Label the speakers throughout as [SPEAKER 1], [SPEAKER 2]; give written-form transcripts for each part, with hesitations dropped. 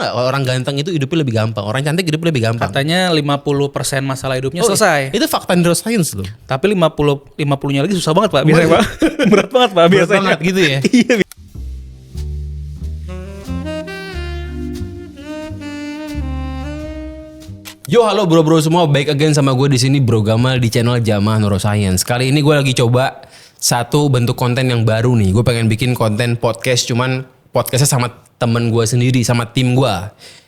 [SPEAKER 1] nggak orang ganteng itu hidupnya lebih gampang, orang cantik hidupnya lebih gampang?
[SPEAKER 2] Katanya 50% masalah hidupnya selesai.
[SPEAKER 1] Itu fakta neuroscience loh.
[SPEAKER 2] Tapi 50-nya lagi susah banget Pak biasanya Pak. Berat banget Pak biasanya.
[SPEAKER 1] Berat banget gitu ya.
[SPEAKER 2] Iya.
[SPEAKER 1] Yo, halo bro-bro semua, baik again sama gue di sini Bro Gamal di channel Jamah Neuroscience. Kali ini gue lagi coba satu bentuk konten yang baru nih. Gue pengen bikin konten podcast, cuman podcastnya sama temen gue sendiri, sama tim gue.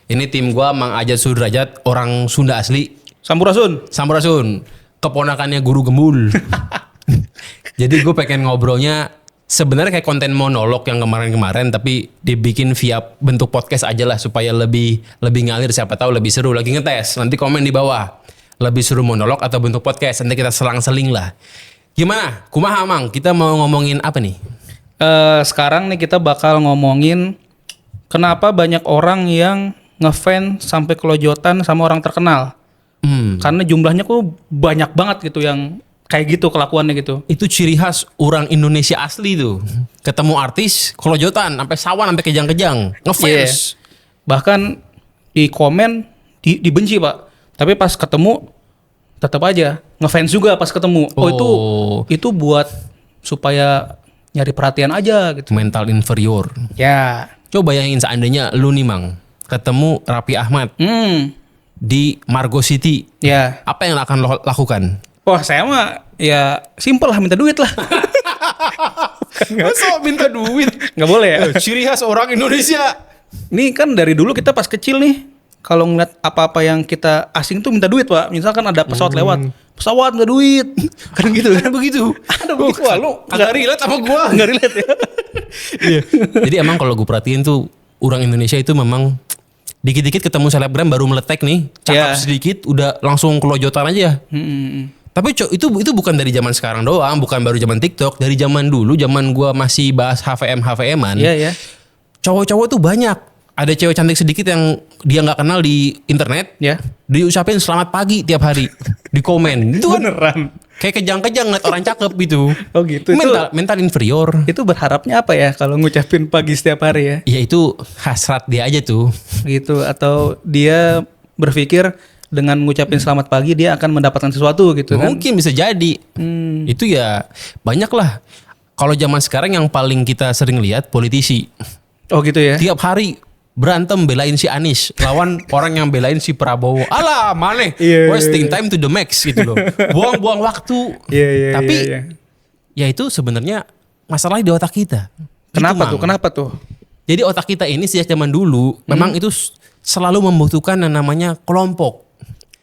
[SPEAKER 1] Ini tim gue Mang Ajat Sudrajat, orang Sunda asli. Sampurasun, keponakannya Guru Gembul. Jadi gue pengen ngobrolnya sebenarnya kayak konten monolog yang kemarin-kemarin, tapi dibikin via bentuk podcast aja lah supaya lebih ngalir, siapa tahu lebih seru. Lagi ngetes, nanti komen di bawah. Lebih seru monolog atau bentuk podcast, nanti kita selang-seling lah. Gimana? Kumaha Mang? Kita mau ngomongin apa nih?
[SPEAKER 2] Sekarang nih kita bakal ngomongin kenapa banyak orang yang ngefans sampai kelojotan sama orang terkenal. Karena jumlahnya kok banyak banget gitu yang kayak gitu kelakuannya gitu.
[SPEAKER 1] Itu ciri khas orang Indonesia asli tuh. Ketemu artis, kelojotan, sampai sawan, sampai kejang-kejang, ngefans.
[SPEAKER 2] Bahkan di komen dibenci Pak. Tapi pas ketemu tetap aja ngefans juga pas ketemu. Itu buat supaya nyari perhatian aja gitu.
[SPEAKER 1] Mental inferior.
[SPEAKER 2] Ya.
[SPEAKER 1] Coba bayangin seandainya lu nih Mang ketemu Raffi Ahmad di Margo City.
[SPEAKER 2] Ya.
[SPEAKER 1] Apa yang akan lo lakukan?
[SPEAKER 2] Wah, saya mah ya simpel lah, minta duit lah.
[SPEAKER 1] Masa minta duit?
[SPEAKER 2] Nggak boleh ya?
[SPEAKER 1] Ciri khas orang Indonesia.
[SPEAKER 2] Ini kan dari dulu kita pas kecil nih, kalau ngeliat apa-apa yang kita asing tuh minta duit Pak. Misalkan ada pesawat lewat, pesawat minta duit. Kan gitu kan?
[SPEAKER 1] Begitu.
[SPEAKER 2] Ada begitu. Wah, lu
[SPEAKER 1] Nggak relate sama gua.
[SPEAKER 2] nggak relate ya?
[SPEAKER 1] Iya. Jadi emang kalau gue perhatiin tuh orang Indonesia itu memang dikit-dikit ketemu selebgram baru meletek nih, cakep sedikit udah langsung kelojotan aja. Tapi itu bukan dari zaman sekarang doang, bukan baru zaman TikTok, dari zaman dulu, zaman gua masih bahas HVM-an.
[SPEAKER 2] Iya.
[SPEAKER 1] Cowok-cowok tuh banyak. Ada cewek cantik sedikit yang dia nggak kenal di internet,
[SPEAKER 2] Ya.
[SPEAKER 1] diucapin selamat pagi tiap hari di komen. Itu kan
[SPEAKER 2] Beneran.
[SPEAKER 1] kayak kejang-kejang ngeliat orang cakep gitu.
[SPEAKER 2] Oh gitu.
[SPEAKER 1] Mental inferior.
[SPEAKER 2] Itu berharapnya apa ya kalau ngucapin pagi setiap hari ya?
[SPEAKER 1] Ya itu hasrat dia aja tuh.
[SPEAKER 2] Gitu, atau dia berpikir dengan ngucapin selamat pagi dia akan mendapatkan sesuatu gitu kan?
[SPEAKER 1] Mungkin bisa jadi. Itu ya banyak lah. Kalau zaman sekarang yang paling kita sering lihat politisi.
[SPEAKER 2] Oh gitu ya?
[SPEAKER 1] Tiap hari berantem belain si Anies lawan orang yang belain si Prabowo. Alah, maneh wasting time to the max gitu loh. Buang-buang waktu. Tapi ya itu sebenarnya masalah di otak kita.
[SPEAKER 2] Kenapa
[SPEAKER 1] Gitu,
[SPEAKER 2] tuh? Kenapa tuh?
[SPEAKER 1] Jadi otak kita ini sejak zaman dulu memang itu selalu membutuhkan yang namanya kelompok.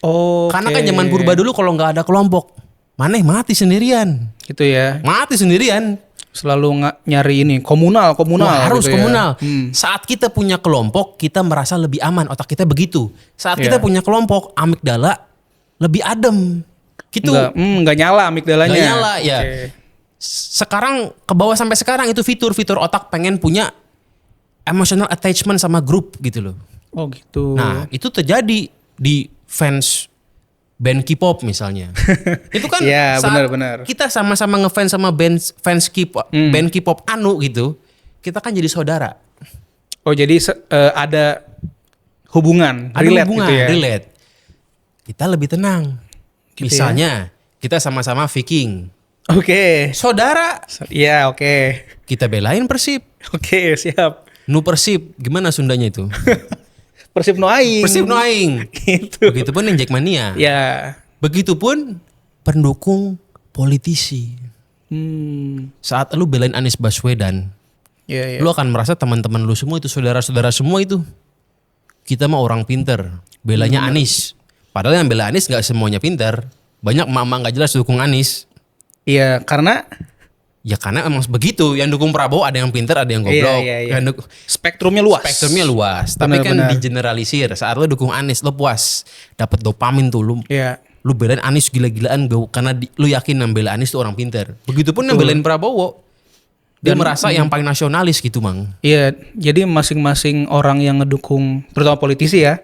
[SPEAKER 2] Oh.
[SPEAKER 1] Karena kan zaman purba dulu kalau nggak ada kelompok, maneh mati sendirian.
[SPEAKER 2] Gitu ya.
[SPEAKER 1] Mati sendirian.
[SPEAKER 2] Selalu nyari ini komunal.
[SPEAKER 1] Wah, harus
[SPEAKER 2] gitu
[SPEAKER 1] komunal.
[SPEAKER 2] Ya.
[SPEAKER 1] Saat kita punya kelompok, kita merasa lebih aman. Otak kita begitu. Saat kita punya kelompok, amigdala lebih adem. Gitu.
[SPEAKER 2] Nggak nyala amigdalanya.
[SPEAKER 1] Nggak nyala ya.
[SPEAKER 2] Okay.
[SPEAKER 1] Sekarang ke bawah sampai sekarang itu fitur otak pengen punya emotional attachment sama grup gitu loh.
[SPEAKER 2] Oh gitu.
[SPEAKER 1] Nah, itu terjadi di fans band K-pop misalnya. Itu kan
[SPEAKER 2] ya,
[SPEAKER 1] saat
[SPEAKER 2] benar.
[SPEAKER 1] kita sama-sama ngefans sama fans K-pop, band K-pop anu gitu, kita kan jadi saudara.
[SPEAKER 2] Oh jadi ada hubungan,
[SPEAKER 1] Ada
[SPEAKER 2] relate
[SPEAKER 1] hubungan,
[SPEAKER 2] gitu ya.
[SPEAKER 1] relate. Kita lebih tenang.
[SPEAKER 2] Gitu
[SPEAKER 1] Misalnya, kita sama-sama Viking.
[SPEAKER 2] Oke.
[SPEAKER 1] Saudara.
[SPEAKER 2] Iya, oke.
[SPEAKER 1] Kita belain Persib.
[SPEAKER 2] Oke, siap.
[SPEAKER 1] Nu Persib, gimana Sundanya itu?
[SPEAKER 2] Persib no aing.
[SPEAKER 1] Persib no aing.
[SPEAKER 2] Gitu.
[SPEAKER 1] Begitupun Jack Mania.
[SPEAKER 2] Ya.
[SPEAKER 1] Begitupun pendukung politisi. Saat lu belain Anies Baswedan,
[SPEAKER 2] Ya.
[SPEAKER 1] lu akan merasa teman-teman lu semua itu saudara-saudara semua itu. Kita mah orang pinter, belanya Anies. Padahal yang bela Anies nggak semuanya pinter. Banyak emak-emak nggak jelas dukung Anies.
[SPEAKER 2] Iya, karena
[SPEAKER 1] Ya karena emang begitu. Yang dukung Prabowo ada yang pinter, ada yang goblok.
[SPEAKER 2] Iya.
[SPEAKER 1] Yang
[SPEAKER 2] Spektrumnya luas.
[SPEAKER 1] Tapi kan digeneralisir. Saat lu dukung Anies, lu puas, dapat dopamin tuh lu.
[SPEAKER 2] Iya.
[SPEAKER 1] Lu belain Anies gila-gilaan karena lu yakin yang bela Anies tuh orang pinter. Begitupun yang belain Prabowo, dia merasa yang paling nasionalis gitu, Mang.
[SPEAKER 2] Iya, jadi masing-masing orang yang ngedukung, terutama politisi ya,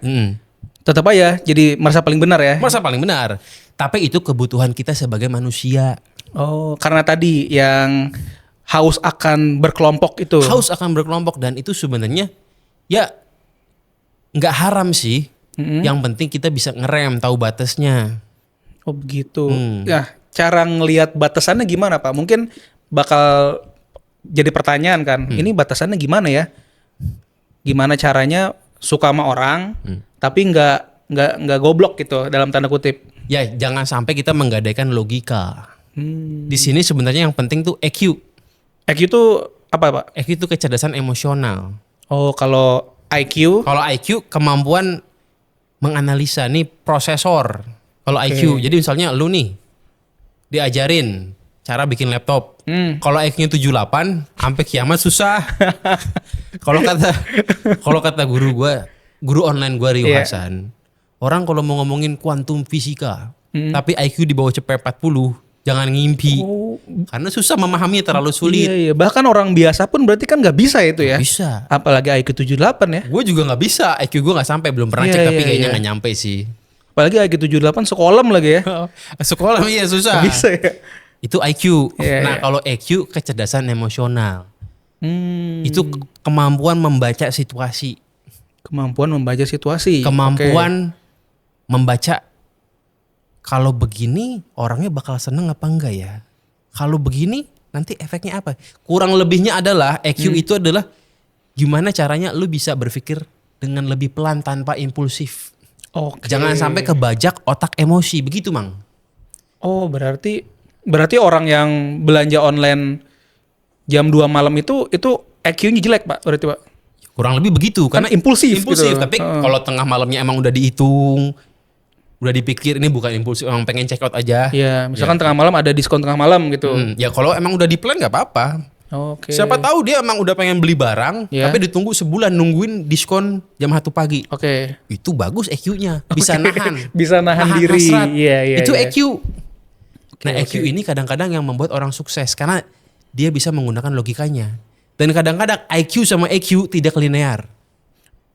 [SPEAKER 2] tetap aja jadi merasa paling benar ya.
[SPEAKER 1] Merasa paling benar. Tapi itu kebutuhan kita sebagai manusia.
[SPEAKER 2] Oh, karena tadi yang haus akan berkelompok itu.
[SPEAKER 1] Haus akan berkelompok, dan itu sebenarnya ya nggak haram sih. Yang penting kita bisa ngerem, tahu batasnya.
[SPEAKER 2] Oh begitu. Nah, cara ngelihat batasannya gimana Pak? Mungkin bakal jadi pertanyaan kan. Ini batasannya gimana ya? Gimana caranya suka sama orang, tapi nggak goblok gitu dalam tanda kutip.
[SPEAKER 1] Ya, jangan sampai kita menggadaikan logika. Di sini sebenarnya yang penting tuh EQ.
[SPEAKER 2] EQ itu apa Pak?
[SPEAKER 1] EQ itu kecerdasan emosional.
[SPEAKER 2] Oh kalau IQ?
[SPEAKER 1] Kalau IQ kemampuan menganalisa nih prosesor. Kalau IQ, jadi misalnya lu nih diajarin cara bikin laptop. Kalau IQ-nya 78, sampai kiamat susah. Kalau kata guru online gua Rio Hasan, orang kalau mau ngomongin kuantum fisika, tapi IQ di bawah cepet 40, jangan ngimpi. Karena susah memahaminya, terlalu sulit.
[SPEAKER 2] Iya. Bahkan orang biasa pun berarti kan nggak bisa itu ya?
[SPEAKER 1] Bisa.
[SPEAKER 2] Apalagi IQ 78 ya?
[SPEAKER 1] Gue juga nggak bisa. IQ gue nggak sampai, belum pernah cek, tapi kayaknya nggak nyampe sih.
[SPEAKER 2] Apalagi IQ 78 sekolah lagi ya?
[SPEAKER 1] Sekolah iya susah.
[SPEAKER 2] Nggak bisa ya?
[SPEAKER 1] Itu IQ.
[SPEAKER 2] Iya,
[SPEAKER 1] Nah kalau EQ kecerdasan emosional. Itu kemampuan membaca situasi.
[SPEAKER 2] Kemampuan membaca situasi.
[SPEAKER 1] Kemampuan membaca kalau begini orangnya bakal seneng apa enggak ya. Kalau begini nanti efeknya apa. Kurang lebihnya adalah EQ itu adalah gimana caranya lu bisa berpikir dengan lebih pelan tanpa impulsif.
[SPEAKER 2] Oke.
[SPEAKER 1] Jangan sampai kebajak otak emosi. Begitu Mang.
[SPEAKER 2] Oh berarti orang yang belanja online jam 2 malam itu EQ-nya jelek Pak berarti Pak?
[SPEAKER 1] Kurang lebih begitu.
[SPEAKER 2] Karena impulsif gitu.
[SPEAKER 1] Tapi kalau tengah malamnya emang udah dihitung, udah dipikir, ini bukan impulsif, emang pengen check out aja.
[SPEAKER 2] Iya, misalkan tengah malam ada diskon tengah malam gitu.
[SPEAKER 1] Ya kalau emang udah di plan nggak apa-apa.
[SPEAKER 2] Oke.
[SPEAKER 1] Siapa tahu dia emang udah pengen beli barang,
[SPEAKER 2] Iya.
[SPEAKER 1] tapi ditunggu sebulan nungguin diskon jam 1 pagi.
[SPEAKER 2] Oke.
[SPEAKER 1] Itu bagus EQ-nya, bisa nahan.
[SPEAKER 2] Bisa nahan diri.
[SPEAKER 1] hasrat.
[SPEAKER 2] Iya.
[SPEAKER 1] Itu EQ. Nah
[SPEAKER 2] Oke,
[SPEAKER 1] EQ ini kadang-kadang yang membuat orang sukses karena dia bisa menggunakan logikanya. Dan kadang-kadang IQ sama EQ tidak linear.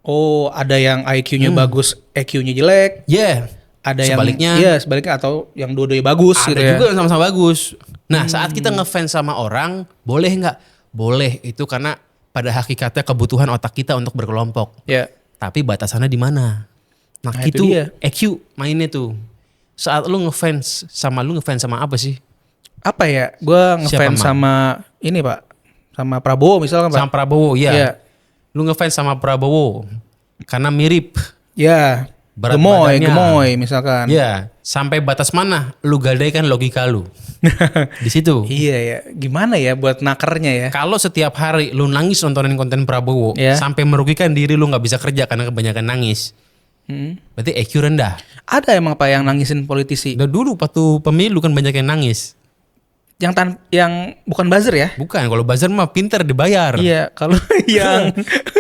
[SPEAKER 2] Oh, ada yang IQ-nya bagus, EQ-nya jelek.
[SPEAKER 1] Ya.
[SPEAKER 2] Ada
[SPEAKER 1] Sebaliknya.
[SPEAKER 2] yang iya sebaliknya atau yang dua-duanya bagus
[SPEAKER 1] Ada
[SPEAKER 2] gitu ya.
[SPEAKER 1] juga yang sama-sama bagus. Nah saat kita ngefans sama orang, boleh nggak? Boleh, itu karena pada hakikatnya kebutuhan otak kita untuk berkelompok.
[SPEAKER 2] Ya.
[SPEAKER 1] Tapi batasannya di mana? Nah
[SPEAKER 2] itu
[SPEAKER 1] itu
[SPEAKER 2] dia.
[SPEAKER 1] EQ mainnya tuh. Saat lu ngefans sama apa sih?
[SPEAKER 2] Apa ya? Gua
[SPEAKER 1] Siapa,
[SPEAKER 2] ngefans
[SPEAKER 1] Mang?
[SPEAKER 2] sama ini Pak. Sama Prabowo misalkan Pak.
[SPEAKER 1] Sama Prabowo, ya.
[SPEAKER 2] Iya.
[SPEAKER 1] Lu ngefans sama Prabowo karena mirip.
[SPEAKER 2] Ya.
[SPEAKER 1] Berat
[SPEAKER 2] Gemoy
[SPEAKER 1] badannya.
[SPEAKER 2] misalkan.
[SPEAKER 1] Ya, sampai batas mana lu gadaikan logika lu? Di situ.
[SPEAKER 2] Iya ya. Gimana ya buat nakernya ya?
[SPEAKER 1] Kalau setiap hari lu nangis nontonin konten Prabowo,
[SPEAKER 2] Iya.
[SPEAKER 1] sampai merugikan diri lu nggak bisa kerja karena kebanyakan nangis, berarti EQ rendah.
[SPEAKER 2] Ada emang Pak yang nangisin politisi.
[SPEAKER 1] Udah dulu waktu pemilu kan banyak yang nangis.
[SPEAKER 2] Yang bukan buzzer ya?
[SPEAKER 1] Bukan, kalau buzzer mah pinter dibayar.
[SPEAKER 2] Iya, kalau yang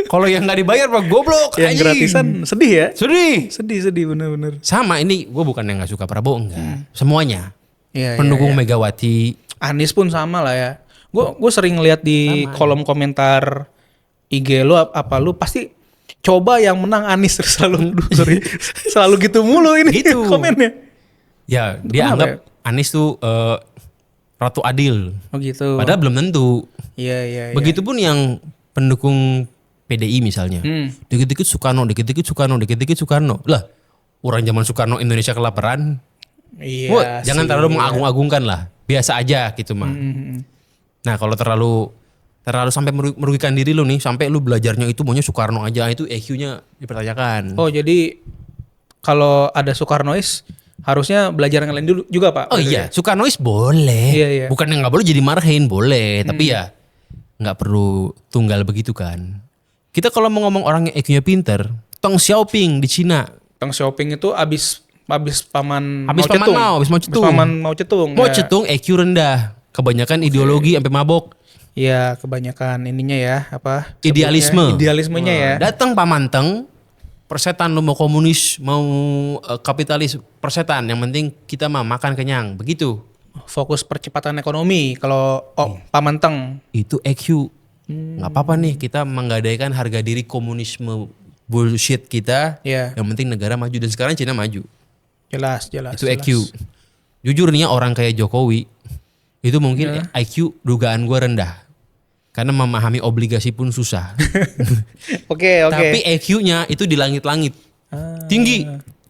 [SPEAKER 1] Kalau yang nggak dibayar mah goblok.
[SPEAKER 2] yang
[SPEAKER 1] anjing.
[SPEAKER 2] gratisan sedih ya?
[SPEAKER 1] Sedih.
[SPEAKER 2] Sedih bener-bener.
[SPEAKER 1] Sama ini, gue bukan yang nggak suka Prabowo, enggak. Semuanya.
[SPEAKER 2] Iya.
[SPEAKER 1] Pendukung Megawati.
[SPEAKER 2] Anies pun sama lah ya. Gue sering lihat di kolom komentar IG lu apa lu pasti coba yang menang Anies terus selalu gitu mulu ini
[SPEAKER 1] Gitu.
[SPEAKER 2] komennya.
[SPEAKER 1] Ya, dia
[SPEAKER 2] Kenapa
[SPEAKER 1] anggap Anies tuh Ratu Adil.
[SPEAKER 2] Oh gitu.
[SPEAKER 1] Padahal belum tentu.
[SPEAKER 2] Iya.
[SPEAKER 1] Begitupun yang pendukung PDI misalnya. Dikit-dikit Soekarno, dikit-dikit Soekarno, dikit-dikit Soekarno. Lah, orang zaman Soekarno Indonesia kelaparan.
[SPEAKER 2] Iya.
[SPEAKER 1] Wah, jangan
[SPEAKER 2] sih.
[SPEAKER 1] terlalu mengagung-agungkan lah. Biasa aja gitu mah. Nah, kalau terlalu sampai merugikan diri lu nih, sampai lu belajarnya itu maunya Soekarno aja, itu EQ-nya dipertanyakan.
[SPEAKER 2] Oh jadi kalau ada Soekarnois harusnya belajar yang lain dulu juga Pak?
[SPEAKER 1] Oh iya, Soekarnois boleh.
[SPEAKER 2] Iya.
[SPEAKER 1] Bukan yang nggak boleh jadi marahin, boleh. Tapi ya nggak perlu tunggal begitu kan. Kita kalau mau ngomong orang yang EQ-nya pinter, Deng Xiaoping di Cina.
[SPEAKER 2] Deng Xiaoping itu abis paman
[SPEAKER 1] Habis
[SPEAKER 2] Mao
[SPEAKER 1] paman
[SPEAKER 2] Zedong.
[SPEAKER 1] Mao, habis Mao
[SPEAKER 2] Abis
[SPEAKER 1] Zedong.
[SPEAKER 2] paman Mao Zedong.
[SPEAKER 1] Mao
[SPEAKER 2] ya.
[SPEAKER 1] Zedong EQ rendah. Kebanyakan ideologi sampai mabok.
[SPEAKER 2] Iya, kebanyakan ininya ya, apa?
[SPEAKER 1] Idealisme.
[SPEAKER 2] Idealismenya ya.
[SPEAKER 1] Datang paman Teng, persetan lu mau komunis, mau kapitalis, persetan. Yang penting kita mah makan kenyang. Begitu.
[SPEAKER 2] Fokus percepatan ekonomi kalau Paman Teng.
[SPEAKER 1] Itu EQ. Nggak apa-apa nih kita menggadaikan harga diri komunisme bullshit kita.
[SPEAKER 2] Iya.
[SPEAKER 1] Yang penting negara maju. Dan sekarang Cina maju.
[SPEAKER 2] Jelas.
[SPEAKER 1] Itu EQ. Jujur nih ya, orang kayak Jokowi itu mungkin IQ dugaan gue rendah. Karena memahami obligasi pun susah.
[SPEAKER 2] Oke.
[SPEAKER 1] Tapi EQ-nya itu di langit-langit. Tinggi.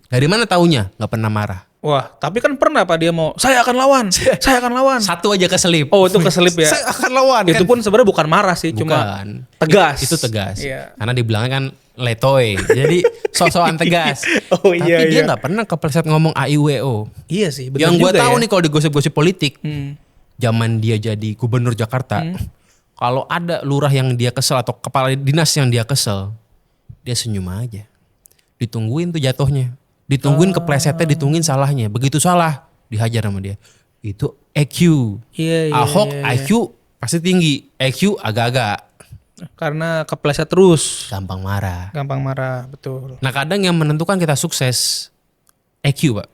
[SPEAKER 1] Dari mana taunya? Gak pernah marah.
[SPEAKER 2] Wah, tapi kan pernah Pak dia mau, saya akan lawan. Saya akan lawan.
[SPEAKER 1] Satu aja keselip.
[SPEAKER 2] Oh, itu keselip ya.
[SPEAKER 1] Saya akan lawan.
[SPEAKER 2] Itu
[SPEAKER 1] Kan?
[SPEAKER 2] pun sebenarnya bukan marah sih, cuma
[SPEAKER 1] Bukan.
[SPEAKER 2] tegas.
[SPEAKER 1] Itu tegas.
[SPEAKER 2] Iya.
[SPEAKER 1] Karena dibilangnya kan letoy. Jadi sok-sokan tegas.
[SPEAKER 2] Oh, iya,
[SPEAKER 1] Tapi dia
[SPEAKER 2] iya.
[SPEAKER 1] gak pernah kepleset ngomong AIWO.
[SPEAKER 2] Iya sih, benar
[SPEAKER 1] Yang gue
[SPEAKER 2] juga
[SPEAKER 1] tahu
[SPEAKER 2] ya.
[SPEAKER 1] nih kalau di gosip-gosip politik.
[SPEAKER 2] Hmm.
[SPEAKER 1] Zaman dia jadi gubernur Jakarta. Kalau ada lurah yang dia kesel atau kepala dinas yang dia kesel. Dia senyum aja. Ditungguin tuh jatuhnya. Ditungguin keplesetnya, ditungguin salahnya. Begitu salah, dihajar sama dia. Itu EQ.
[SPEAKER 2] Iya, iya.
[SPEAKER 1] Ahok
[SPEAKER 2] iya.
[SPEAKER 1] IQ pasti tinggi. EQ agak-agak.
[SPEAKER 2] Karena kepleset terus.
[SPEAKER 1] Gampang marah.
[SPEAKER 2] Gampang marah, betul.
[SPEAKER 1] Nah kadang yang menentukan kita sukses EQ Pak.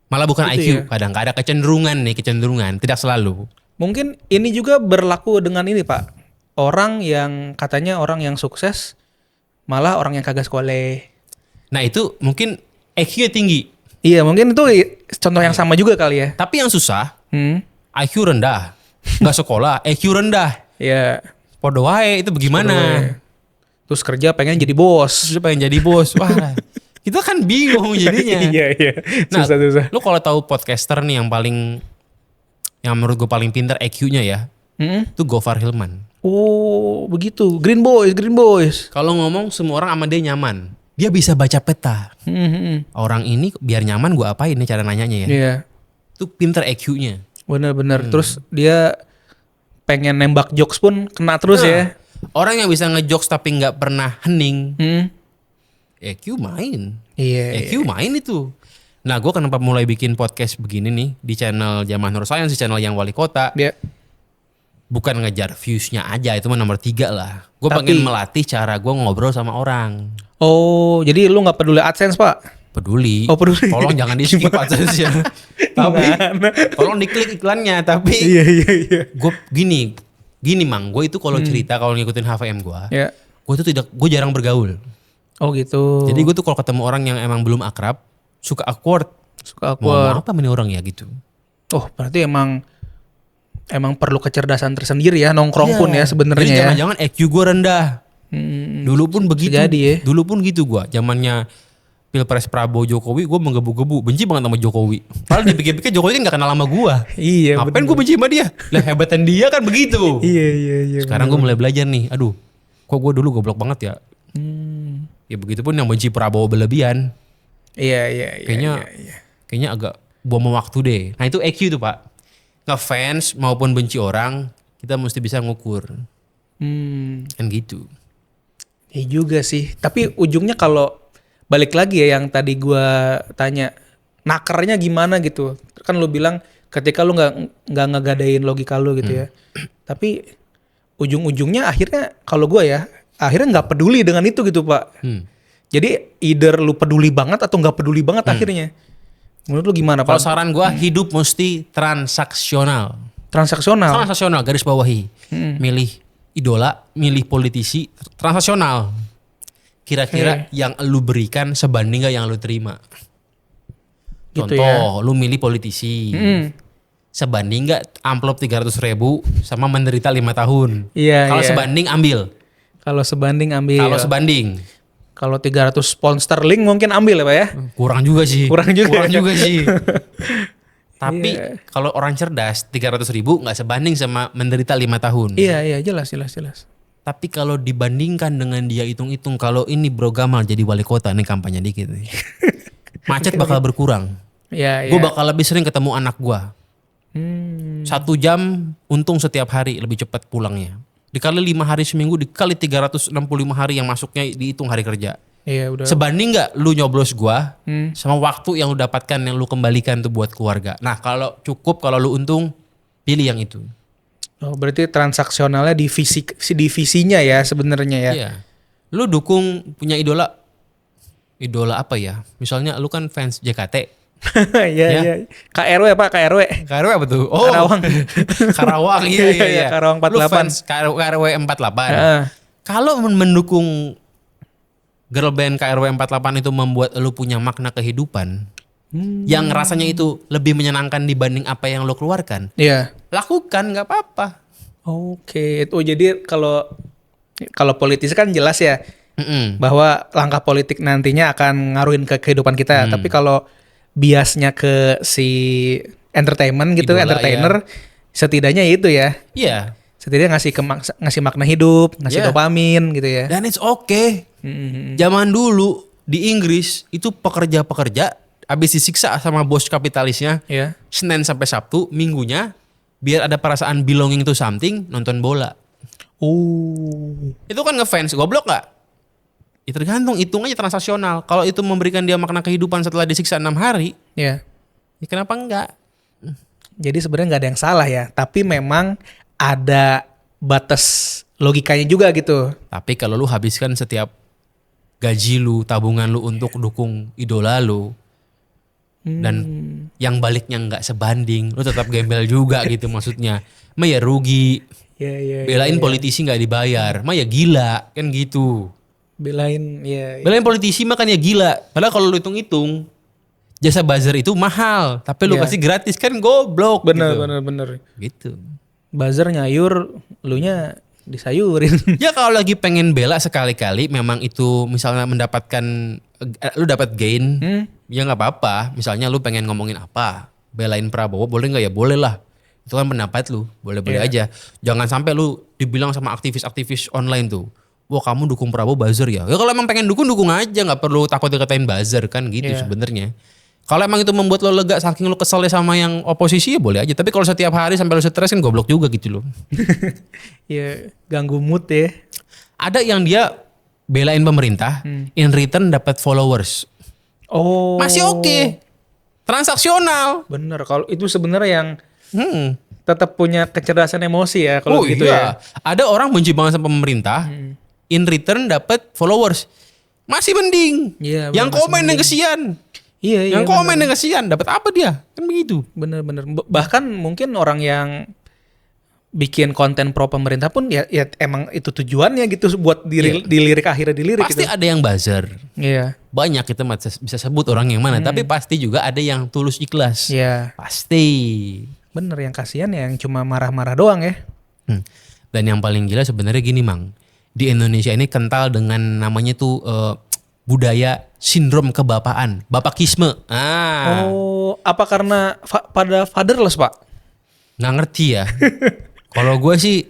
[SPEAKER 1] Malah bukan
[SPEAKER 2] Itu
[SPEAKER 1] IQ.
[SPEAKER 2] ya.
[SPEAKER 1] Kadang ada kecenderungan nih, kecenderungan. Tidak selalu.
[SPEAKER 2] Mungkin ini juga berlaku dengan ini Pak. Orang yang katanya orang yang sukses malah orang yang kagak sekolah.
[SPEAKER 1] Nah itu mungkin EQ-nya tinggi.
[SPEAKER 2] Iya, mungkin itu contoh yang sama juga kali ya.
[SPEAKER 1] Tapi yang susah,
[SPEAKER 2] Hmm.
[SPEAKER 1] IQ rendah. Nggak sekolah, EQ rendah.
[SPEAKER 2] Ya.
[SPEAKER 1] Podo wae itu bagaimana?
[SPEAKER 2] Terus kerja pengen jadi bos.
[SPEAKER 1] Terus pengen jadi bos. Wah, kita kan bingung jadinya.
[SPEAKER 2] Iya.
[SPEAKER 1] Nah,
[SPEAKER 2] Susah.
[SPEAKER 1] lu kalau tahu podcaster nih yang menurut gue paling pintar EQ-nya ya,
[SPEAKER 2] Hmm?
[SPEAKER 1] itu Gofar Hilman.
[SPEAKER 2] Oh, begitu. Green Boys.
[SPEAKER 1] Kalau ngomong semua orang sama dia nyaman. Dia bisa baca peta.
[SPEAKER 2] Hmm.
[SPEAKER 1] Orang ini biar nyaman gue apain nih cara nanyanya ya.
[SPEAKER 2] Iya.
[SPEAKER 1] Itu pintar EQ-nya.
[SPEAKER 2] Bener. Terus dia pengen nembak jokes pun kena terus ya.
[SPEAKER 1] Orang yang bisa ngejokes tapi nggak pernah hening,
[SPEAKER 2] Hmm.
[SPEAKER 1] EQ main.
[SPEAKER 2] Iya.
[SPEAKER 1] EQ main itu. Nah gue kenapa mulai bikin podcast begini nih di channel Zaman Neuroscience, di channel yang wali kota.
[SPEAKER 2] Iya.
[SPEAKER 1] Bukan ngejar views-nya aja, itu mah nomor 3 lah. Gue
[SPEAKER 2] Tapi-
[SPEAKER 1] pengen melatih cara gue ngobrol sama orang.
[SPEAKER 2] Oh, jadi lu nggak peduli AdSense, Pak?
[SPEAKER 1] Peduli.
[SPEAKER 2] Oh, peduli.
[SPEAKER 1] Tolong jangan di skip AdSense-nya. Tapi tolong diklik iklannya. Tapi
[SPEAKER 2] Iya.
[SPEAKER 1] gue gini mang, gue itu kalau cerita kalau ngikutin HVM gue,
[SPEAKER 2] Ya.
[SPEAKER 1] gue jarang bergaul.
[SPEAKER 2] Oh gitu.
[SPEAKER 1] Jadi gue tuh kalau ketemu orang yang emang belum akrab, suka awkward.
[SPEAKER 2] suka
[SPEAKER 1] Mau
[SPEAKER 2] awkward.
[SPEAKER 1] apa ini orang ya gitu.
[SPEAKER 2] Oh, berarti emang perlu kecerdasan tersendiri ya nongkrong pun ya
[SPEAKER 1] Jadi
[SPEAKER 2] sebenarnya ya.
[SPEAKER 1] jangan-jangan EQ gue rendah.
[SPEAKER 2] Hmm.
[SPEAKER 1] Dulu pun begitu.
[SPEAKER 2] jadi ya.
[SPEAKER 1] Dulu pun gitu gue. Zamannya Pilpres Prabowo Jokowi, gue menggebu-gebu, benci banget sama Jokowi. Padahal dipikir-pikir Jokowi kan gak kenal sama gue.
[SPEAKER 2] Iya.
[SPEAKER 1] Ngapain gue benci sama dia? Lah hebatan dia kan begitu.
[SPEAKER 2] Iya.
[SPEAKER 1] Sekarang gue mulai belajar nih. Aduh, kok gue dulu goblok banget ya.
[SPEAKER 2] Hmm.
[SPEAKER 1] Ya begitu pun yang benci Prabowo berlebihan.
[SPEAKER 2] Iya.
[SPEAKER 1] Kayaknya agak buang waktu deh. Nah itu EQ tuh Pak. Ngefans maupun benci orang, kita mesti bisa ngukur. Kan gitu.
[SPEAKER 2] Iya juga sih. Tapi ujungnya kalau balik lagi ya yang tadi gua tanya, nakernya gimana gitu. Kan lu bilang ketika lu nggak ngegadain logika lu gitu ya. Tapi ujung-ujungnya akhirnya kalau gua ya, akhirnya nggak peduli dengan itu gitu, Pak. Jadi either lu peduli banget atau nggak peduli banget akhirnya. Menurut lu gimana,
[SPEAKER 1] Kalau
[SPEAKER 2] Pak?
[SPEAKER 1] saran gue hidup mesti transaksional.
[SPEAKER 2] Transaksional.
[SPEAKER 1] Transaksional garis bawahi. Milih idola, milih politisi, transaksional. Kira-kira yang lu berikan sebanding gak yang lu terima.
[SPEAKER 2] Gitu
[SPEAKER 1] Contoh, lu milih politisi. Sebanding gak amplop 300.000 sama menderita 5 tahun.
[SPEAKER 2] Iya,
[SPEAKER 1] Kalau
[SPEAKER 2] iya.
[SPEAKER 1] sebanding ambil.
[SPEAKER 2] Kalau sebanding ambil.
[SPEAKER 1] Kalau sebanding
[SPEAKER 2] Kalau 300 pound sterling mungkin ambil ya, Pak ya?
[SPEAKER 1] kurang juga sih.
[SPEAKER 2] Kurang juga ya.
[SPEAKER 1] sih. Tapi kalau orang cerdas 300.000 nggak sebanding sama menderita 5 tahun.
[SPEAKER 2] Iya, jelas.
[SPEAKER 1] Tapi kalau dibandingkan dengan dia hitung-hitung, kalau ini Bro Gamal jadi wali kota nih kampanye dikit nih. Macet bakal berkurang.
[SPEAKER 2] Iya.
[SPEAKER 1] Gue bakal lebih sering ketemu anak gue. 1 jam untung setiap hari lebih cepat pulangnya. Dikali 5 hari seminggu, dikali 365 hari yang masuknya dihitung hari kerja.
[SPEAKER 2] Iya, udah.
[SPEAKER 1] Sebanding nggak lu nyoblos gua sama waktu yang lu dapatkan yang lu kembalikan tuh buat keluarga. Nah kalau cukup, kalau lu untung, pilih yang itu.
[SPEAKER 2] Oh, berarti transaksionalnya divisinya ya sebenarnya ya.
[SPEAKER 1] Iya. Lu dukung punya idola apa ya? Misalnya lu kan fans JKT.
[SPEAKER 2] Iya. KRW Pak, KRW.
[SPEAKER 1] KRW apa tuh? Oh,
[SPEAKER 2] Karawang.
[SPEAKER 1] Karawang, iya.
[SPEAKER 2] Karawang 48.
[SPEAKER 1] Lu fans KRW 48.
[SPEAKER 2] Heeh.
[SPEAKER 1] Kalau mendukung girl band KRW 48 itu membuat lu punya makna kehidupan, yang rasanya itu lebih menyenangkan dibanding apa yang lu keluarkan,
[SPEAKER 2] Iya.
[SPEAKER 1] lakukan, nggak apa-apa.
[SPEAKER 2] Oke, itu jadi kalau politis kan jelas ya bahwa langkah politik nantinya akan ngaruhin ke kehidupan kita. Tapi kalau biasnya ke si entertainment gitu,
[SPEAKER 1] Idola,
[SPEAKER 2] entertainer, setidaknya itu ya.
[SPEAKER 1] Iya.
[SPEAKER 2] Setidaknya ngasih makna hidup, ngasih
[SPEAKER 1] Iya.
[SPEAKER 2] dopamin gitu ya.
[SPEAKER 1] Dan it's okay. Zaman dulu di Inggris itu pekerja-pekerja habis disiksa sama bos kapitalisnya
[SPEAKER 2] Iya.
[SPEAKER 1] Senin sampai Sabtu, minggunya biar ada perasaan belonging to something, nonton bola. Itu kan ngefans, goblok nggak? Ya tergantung, hitung aja transaksional. Kalau itu memberikan dia makna kehidupan setelah disiksa 6 hari,
[SPEAKER 2] Iya.
[SPEAKER 1] ya kenapa enggak?
[SPEAKER 2] Jadi sebenarnya nggak ada yang salah ya, tapi memang ada batas logikanya juga gitu.
[SPEAKER 1] Tapi kalau lu habiskan setiap gaji lu, tabungan lu untuk dukung idola lu, dan yang baliknya nggak sebanding, lu tetap gembel juga gitu maksudnya. Mah ya rugi.
[SPEAKER 2] Iya.
[SPEAKER 1] Belain politisi nggak dibayar, mah ya gila kan gitu.
[SPEAKER 2] Belain ya.
[SPEAKER 1] Belain politisi mah kan ya gila. Padahal kalau lu hitung-hitung jasa buzzer itu mahal, tapi lu
[SPEAKER 2] Iya.
[SPEAKER 1] kasih gratis kan goblok.
[SPEAKER 2] Bener.
[SPEAKER 1] Gitu.
[SPEAKER 2] Buzzer nyayur, elunya disayurin.
[SPEAKER 1] Ya kalau lagi pengen bela sekali-kali, memang itu misalnya mendapatkan, lu dapat gain, ya nggak apa-apa. Misalnya lu pengen ngomongin apa, belain Prabowo, boleh nggak ya? Boleh lah. Itu kan pendapat lu, boleh-boleh aja. Jangan sampai lu dibilang sama aktivis-aktivis online tuh, wah kamu dukung Prabowo buzzer ya? Ya kalau emang pengen dukung aja, nggak perlu takut dikatain buzzer kan gitu sebenarnya. Kalau emang itu membuat lo lega saking lo keselnya sama yang oposisi ya boleh aja. Tapi kalau setiap hari sampai lo stres kan goblok juga gitu loh.
[SPEAKER 2] Ya ganggu mood ya.
[SPEAKER 1] Ada yang dia belain pemerintah, in return dapat followers.
[SPEAKER 2] Oh.
[SPEAKER 1] Masih oke. Transaksional.
[SPEAKER 2] Bener, kalau itu sebenarnya yang
[SPEAKER 1] Hmm.
[SPEAKER 2] tetap punya kecerdasan emosi ya kalau gitu ya.
[SPEAKER 1] Ada orang benci banget sama pemerintah, in return dapat followers. Masih mending.
[SPEAKER 2] Iya,
[SPEAKER 1] Yang
[SPEAKER 2] masih
[SPEAKER 1] komen yang kesian.
[SPEAKER 2] Iya.
[SPEAKER 1] Yang komen yang kesian dapat apa dia? Kan begitu.
[SPEAKER 2] Bener. Bahkan mungkin orang yang bikin konten pro pemerintah pun ya emang itu tujuannya gitu buat dilirik akhirnya dilirik
[SPEAKER 1] Pasti
[SPEAKER 2] gitu.
[SPEAKER 1] ada yang buzzer.
[SPEAKER 2] Iya.
[SPEAKER 1] Banyak kita bisa sebut orang yang mana, tapi pasti juga ada yang tulus ikhlas.
[SPEAKER 2] Iya.
[SPEAKER 1] Pasti.
[SPEAKER 2] Bener, yang kasihan yang cuma marah-marah doang ya.
[SPEAKER 1] Dan yang paling gila sebenarnya gini Mang, di Indonesia ini kental dengan namanya tuh budaya sindrom kebapaan, bapakisme.
[SPEAKER 2] Oh, apa karena pada fatherless Pak?
[SPEAKER 1] Nggak ngerti ya. Kalau gue sih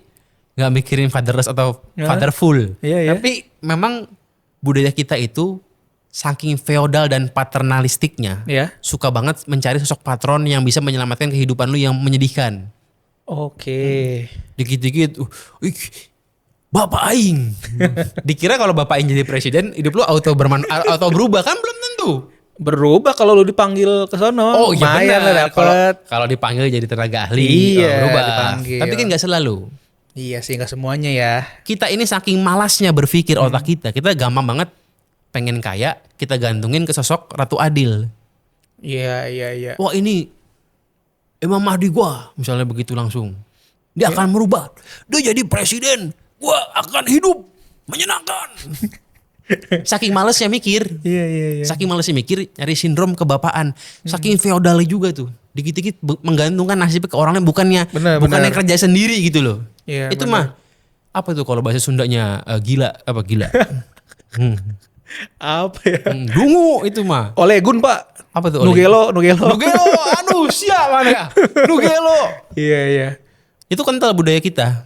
[SPEAKER 1] nggak mikirin fatherless atau fatherful.
[SPEAKER 2] Iya.
[SPEAKER 1] Tapi memang budaya kita itu saking feodal dan paternalistiknya,
[SPEAKER 2] Iya.
[SPEAKER 1] suka banget mencari sosok patron yang bisa menyelamatkan kehidupan lu yang menyedihkan.
[SPEAKER 2] Oke.
[SPEAKER 1] Dikit-dikit, bapak aing. Dikira kalau bapak aing jadi presiden, hidup lu auto berubah kan belum tentu.
[SPEAKER 2] Berubah kalau lu dipanggil ke sono.
[SPEAKER 1] Oh iya
[SPEAKER 2] lumayan lah
[SPEAKER 1] benar.
[SPEAKER 2] dapet.
[SPEAKER 1] Kalau dipanggil jadi tenaga ahli,
[SPEAKER 2] Iya,
[SPEAKER 1] berubah.
[SPEAKER 2] dipanggil.
[SPEAKER 1] Tapi kan nggak selalu.
[SPEAKER 2] Iya sih, nggak semuanya ya.
[SPEAKER 1] Kita ini saking malasnya berpikir otak kita gampang banget pengen kaya, kita gantungin ke sosok Ratu Adil.
[SPEAKER 2] Iya.
[SPEAKER 1] Wah ini Imam Mahdi gua, misalnya begitu langsung. Dia akan merubah. Dia jadi presiden, gua akan hidup menyenangkan. Saking malesnya mikir.
[SPEAKER 2] Iya.
[SPEAKER 1] Saking malesnya mikir, nyari sindrom kebapaan. Saking feodal juga tuh. Dikit-dikit menggantungkan nasib ke orang lain, bukannya
[SPEAKER 2] Bener.
[SPEAKER 1] kerja sendiri gitu loh.
[SPEAKER 2] Iya,
[SPEAKER 1] Itu
[SPEAKER 2] bener.
[SPEAKER 1] mah apa tuh kalau bahasa Sundanya gila.
[SPEAKER 2] Apa ya?
[SPEAKER 1] Dungu itu mah.
[SPEAKER 2] Olegun Pak.
[SPEAKER 1] Apa tuh?
[SPEAKER 2] Nugelo.
[SPEAKER 1] Nugelo, aduh siap mana ya? Nugelo.
[SPEAKER 2] Iya.
[SPEAKER 1] Itu kental budaya kita.